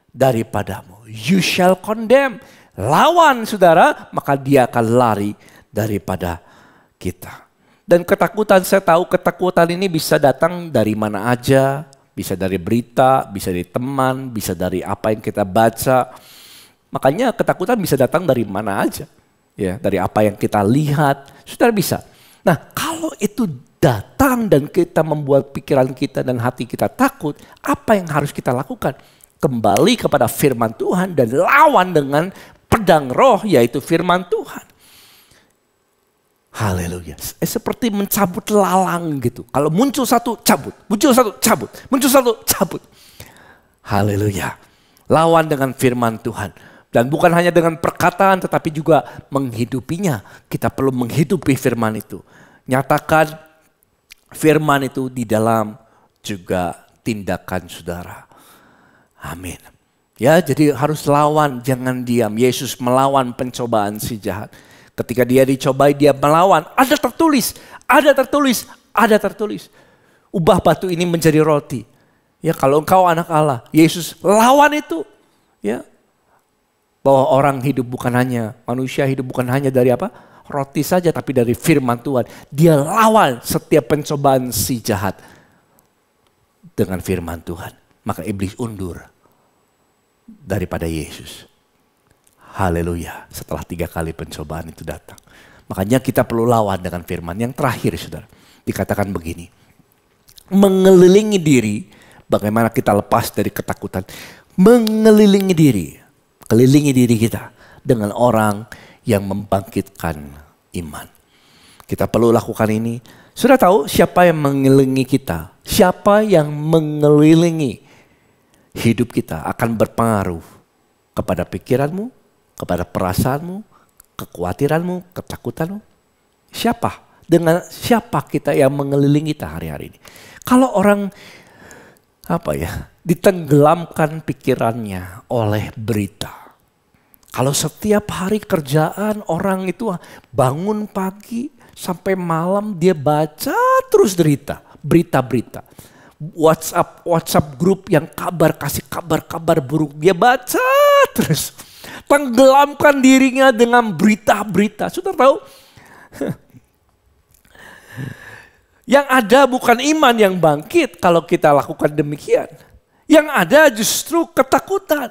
daripadamu. You shall condemn. Lawan saudara, maka dia akan lari daripada kita. Dan ketakutan, saya tahu ketakutan ini bisa datang dari mana aja. Bisa dari berita, bisa dari teman, bisa dari apa yang kita baca. Makanya ketakutan bisa datang dari mana aja. Ya, dari apa yang kita lihat, saudara bisa. Nah, kalau itu datang dan kita membuat pikiran kita dan hati kita takut, apa yang harus kita lakukan? Kembali kepada firman Tuhan dan lawan dengan pedang roh, yaitu firman Tuhan. Haleluya. Seperti mencabut lalang gitu. Kalau muncul satu, cabut. Muncul satu, cabut. Muncul satu, cabut. Haleluya. Lawan dengan firman Tuhan. Dan bukan hanya dengan perkataan tetapi juga menghidupinya. Kita perlu menghidupi firman itu. Nyatakan firman itu di dalam juga tindakan saudara. Amin. Ya, jadi harus lawan, jangan diam. Yesus melawan pencobaan si jahat. Ketika dia dicobai, dia melawan. Ada tertulis, ada tertulis, ada tertulis. Ubah batu ini menjadi roti. Ya, kalau engkau anak Allah, Yesus lawan itu. Ya, bahwa orang hidup bukan hanya, manusia hidup bukan hanya dari apa? Roti saja, tapi dari firman Tuhan. Dia lawan setiap pencobaan si jahat dengan firman Tuhan. Maka iblis undur daripada Yesus. Haleluya. Setelah 3 kali pencobaan itu datang. Makanya kita perlu lawan dengan firman. Yang terakhir saudara. Dikatakan begini. Mengelilingi diri. Bagaimana kita lepas dari ketakutan. Mengelilingi diri. Kelilingi diri kita. Dengan orang yang membangkitkan iman. Kita perlu lakukan ini. Sudah tahu siapa yang mengelilingi kita. Siapa yang mengelilingi hidup kita akan berpengaruh kepada pikiranmu. Kepada perasaanmu, kekhawatiranmu, ketakutanmu. Siapa? Dengan siapa kita yang mengelilingi kita hari-hari ini? Kalau orang ditenggelamkan pikirannya oleh berita. Kalau setiap hari kerjaan orang itu bangun pagi sampai malam dia baca terus berita-berita. WhatsApp grup yang kasih kabar buruk dia baca terus. Tenggelamkan dirinya dengan berita-berita. Sudah tahu? Yang ada bukan iman yang bangkit kalau kita lakukan demikian. Yang ada justru ketakutan.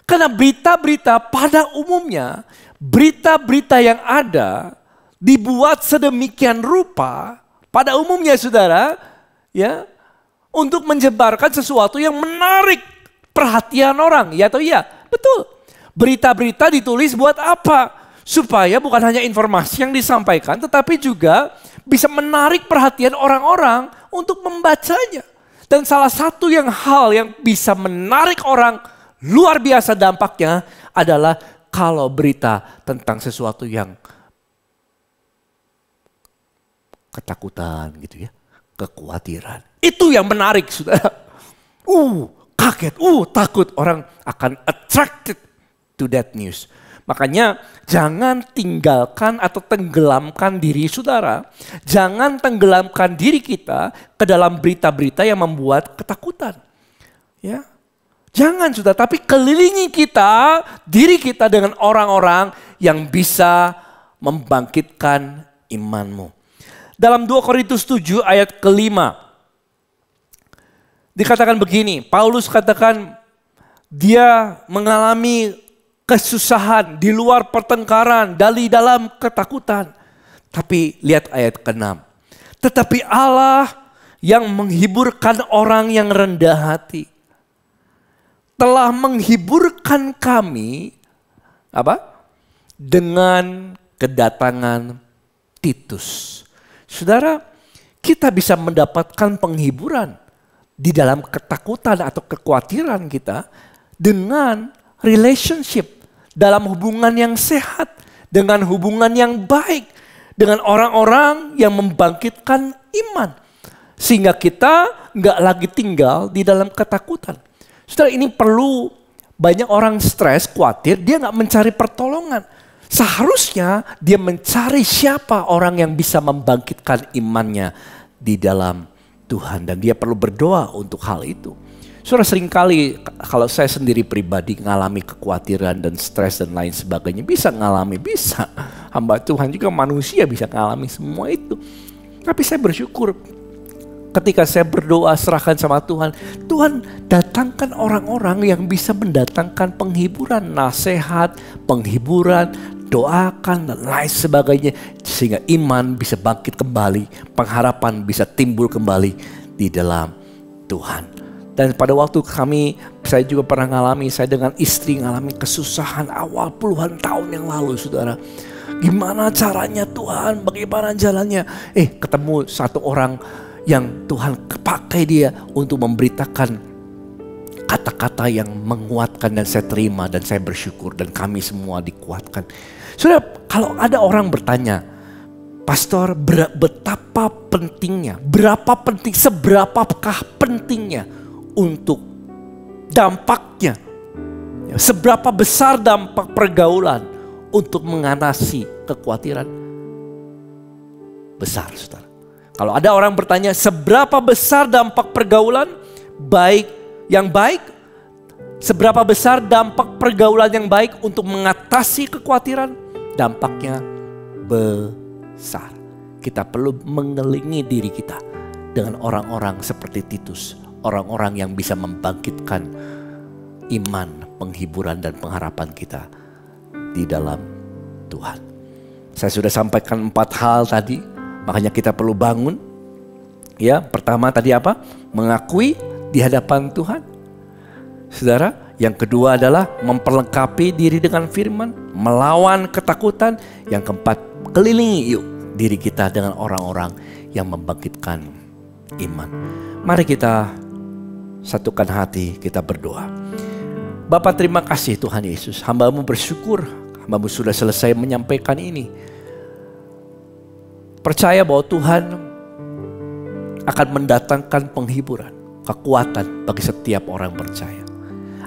Karena berita-berita pada umumnya, berita-berita yang ada dibuat sedemikian rupa pada umumnya saudara, ya, untuk menyebarkan sesuatu yang menarik perhatian orang, ya atau iya? Betul. Berita-berita ditulis buat apa? Supaya bukan hanya informasi yang disampaikan, tetapi juga bisa menarik perhatian orang-orang untuk membacanya. Dan salah satu hal yang bisa menarik orang luar biasa dampaknya adalah kalau berita tentang sesuatu yang ketakutan gitu ya, kekhawatiran. Itu yang menarik saudara. Kaget, takut, orang akan attracted to that news. Makanya jangan tinggalkan atau tenggelamkan diri saudara. Jangan tenggelamkan diri kita ke dalam berita-berita yang membuat ketakutan. Ya, jangan saudara, tapi kelilingi diri kita dengan orang-orang yang bisa membangkitkan imanmu. Dalam 2 Korintus 7 ayat ke-5 dikatakan begini, Paulus katakan dia mengalami kesusahan di luar pertengkaran, dari dalam ketakutan. Tapi lihat ayat ke-6. Tetapi Allah yang menghiburkan orang yang rendah hati telah menghiburkan kami dengan kedatangan Titus. Saudara, kita bisa mendapatkan penghiburan di dalam ketakutan atau kekhawatiran kita dengan relationship, dalam hubungan yang sehat, dengan hubungan yang baik, dengan orang-orang yang membangkitkan iman. Sehingga kita nggak lagi tinggal di dalam ketakutan. Saudara, ini perlu banyak orang stres, khawatir, dia nggak mencari pertolongan. Seharusnya dia mencari siapa orang yang bisa membangkitkan imannya di dalam Tuhan. Dan dia perlu berdoa untuk hal itu. Saudara, seringkali kalau saya sendiri pribadi ngalami kekhawatiran dan stres dan lain sebagainya. Bisa ngalami, bisa. Hamba Tuhan juga manusia bisa ngalami semua itu. Tapi saya bersyukur ketika saya berdoa serahkan sama Tuhan. Tuhan datangkan orang-orang yang bisa mendatangkan penghiburan, nasihat, penghiburan, doakan dan lain sebagainya. Sehingga iman bisa bangkit kembali, pengharapan bisa timbul kembali di dalam Tuhan. Dan pada waktu saya juga pernah ngalami, saya dengan istri ngalami kesusahan awal puluhan tahun yang lalu saudara. Gimana caranya Tuhan, bagaimana jalannya? Ketemu satu orang yang Tuhan pakai dia untuk memberitakan kata-kata yang menguatkan dan saya terima dan saya bersyukur dan kami semua dikuatkan. Saudara, kalau ada orang bertanya, Pastor, betapa pentingnya, seberapakah pentingnya untuk dampaknya, seberapa besar dampak pergaulan untuk mengatasi kekhawatiran? Besar, saudara. Kalau ada orang bertanya seberapa besar dampak pergaulan yang baik, seberapa besar dampak pergaulan yang baik untuk mengatasi kekhawatiran, dampaknya besar. Kita perlu mengelilingi diri kita dengan orang-orang seperti Titus. Orang-orang yang bisa membangkitkan iman, penghiburan dan pengharapan kita di dalam Tuhan. Saya sudah sampaikan 4 hal tadi, makanya kita perlu bangun. Ya, pertama tadi apa? Mengakui di hadapan Tuhan. Saudara, yang kedua adalah memperlengkapi diri dengan firman, melawan ketakutan. Yang keempat, kelilingi diri kita dengan orang-orang yang membangkitkan iman. Mari kita satukan hati, kita berdoa. Bapa, terima kasih Tuhan Yesus. Hamba-Mu bersyukur, Hamba-Mu sudah selesai menyampaikan ini. Percaya bahwa Tuhan akan mendatangkan penghiburan, kekuatan bagi setiap orang percaya.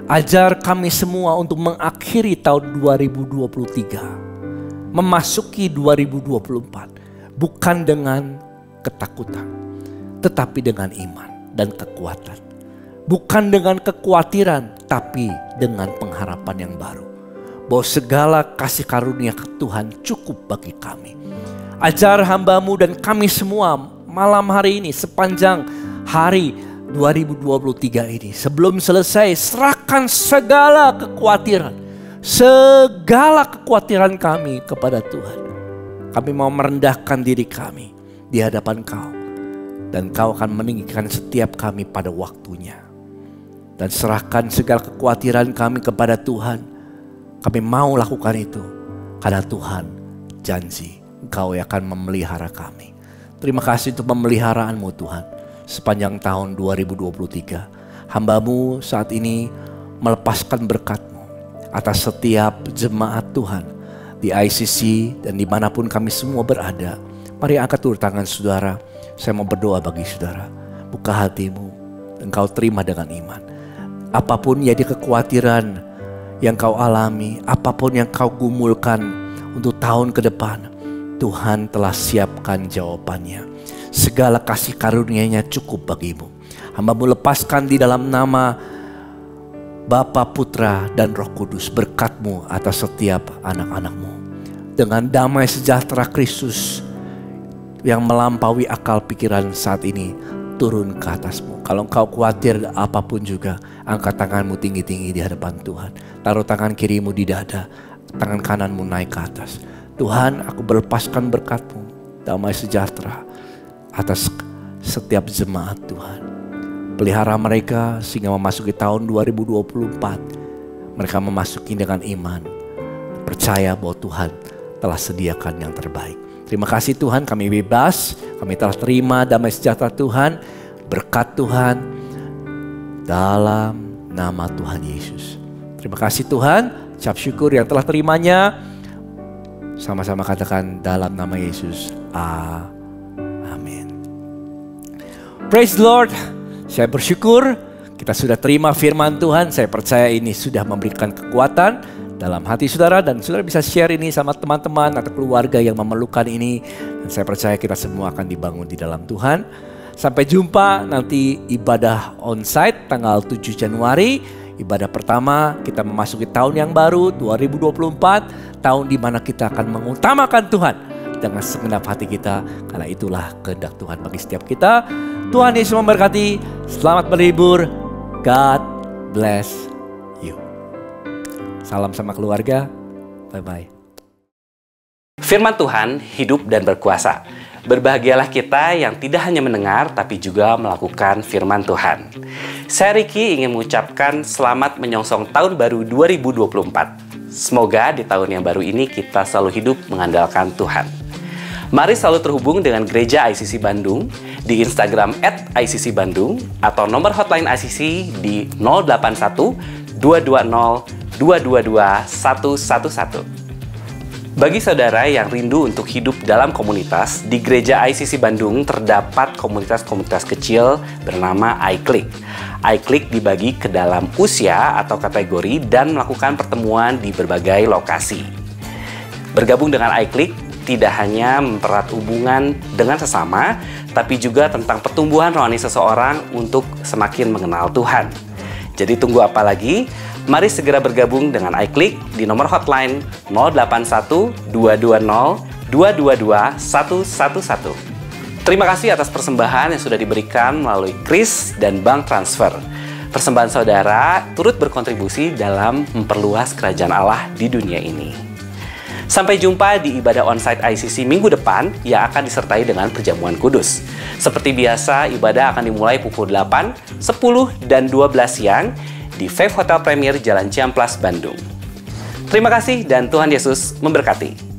Ajar kami semua untuk mengakhiri tahun 2023, memasuki 2024, bukan dengan ketakutan, tetapi dengan iman dan kekuatan. Bukan dengan kekhawatiran, tapi dengan pengharapan yang baru. Bahwa segala kasih karunia Tuhan cukup bagi kami. Ajar hamba-Mu dan kami semua malam hari ini, sepanjang hari 2023 ini, sebelum selesai, serahkan segala kekhawatiran kami kepada Tuhan. Kami mau merendahkan diri kami di hadapan Kau, dan Kau akan meninggikan setiap kami pada waktunya. Dan serahkan segala kekhawatiran kami kepada Tuhan. Kami mau lakukan itu karena Tuhan janji Engkau yang akan memelihara kami. Terima kasih untuk pemeliharaanmu Tuhan. Sepanjang tahun 2023, hamba-Mu saat ini melepaskan berkat-Mu atas setiap jemaat Tuhan di ICC dan dimanapun kami semua berada. Mari angkat dulu tangan saudara. Saya mau berdoa bagi saudara. Buka hatimu, engkau terima dengan iman. Apapun jadi kekhawatiran yang kau alami, apapun yang kau gumulkan untuk tahun ke depan, Tuhan telah siapkan jawabannya. Segala kasih karunia-Nya cukup bagimu. Hamba-Mu lepaskan di dalam nama Bapa, Putra, dan Roh Kudus berkat-Mu atas setiap anak-anak-Mu. Dengan damai sejahtera Kristus yang melampaui akal pikiran saat ini turun ke atasmu. Kalau engkau khawatir apapun juga, angkat tanganmu tinggi-tinggi di hadapan Tuhan. Taruh tangan kirimu di dada, tangan kananmu naik ke atas. Tuhan, aku berlepaskan berkat-Mu, damai sejahtera atas setiap jemaat Tuhan. Pelihara mereka sehingga memasuki tahun 2024. Mereka memasuki dengan iman, percaya bahwa Tuhan telah sediakan yang terbaik. Terima kasih Tuhan, kami bebas, kami telah terima damai sejahtera Tuhan, berkat Tuhan dalam nama Tuhan Yesus. Terima kasih Tuhan, ucap syukur yang telah terimanya. Sama-sama katakan dalam nama Yesus. Amin. Praise the Lord. Saya bersyukur kita sudah terima firman Tuhan. Saya percaya ini sudah memberikan kekuatan dalam hati saudara, dan saudara bisa share ini sama teman-teman atau keluarga yang memerlukan ini. Dan saya percaya kita semua akan dibangun di dalam Tuhan. Sampai jumpa nanti ibadah onsite tanggal 7 Januari. Ibadah pertama, kita memasuki tahun yang baru 2024. Tahun di mana kita akan mengutamakan Tuhan dengan segenap hati kita. Karena itulah kehendak Tuhan bagi setiap kita. Tuhan Yesus memberkati. Selamat berlibur. God bless you. Salam sama keluarga. Bye-bye. Firman Tuhan hidup dan berkuasa. Berbahagialah kita yang tidak hanya mendengar, tapi juga melakukan firman Tuhan. Saya Ricky ingin mengucapkan selamat menyongsong tahun baru 2024. Semoga di tahun yang baru ini kita selalu hidup mengandalkan Tuhan. Mari selalu terhubung dengan Gereja ICC Bandung di Instagram @ICC-Bandung atau nomor hotline ICC di 081 220 222 111. Bagi saudara yang rindu untuk hidup dalam komunitas, di Gereja ICC Bandung terdapat komunitas-komunitas kecil bernama iClick. iClick dibagi ke dalam usia atau kategori dan melakukan pertemuan di berbagai lokasi. Bergabung dengan iClick tidak hanya mempererat hubungan dengan sesama, tapi juga tentang pertumbuhan rohani seseorang untuk semakin mengenal Tuhan. Jadi tunggu apa lagi? Mari segera bergabung dengan iClick di nomor hotline 081 220 222 111. Terima kasih atas persembahan yang sudah diberikan melalui Kris dan Bank Transfer. Persembahan saudara turut berkontribusi dalam memperluas kerajaan Allah di dunia ini. Sampai jumpa di ibadah onsite ICC minggu depan yang akan disertai dengan perjamuan kudus. Seperti biasa, ibadah akan dimulai pukul 8, 10, dan 12 siang di Faith Hotel Premier Jalan Ciamplas, Bandung. Terima kasih dan Tuhan Yesus memberkati.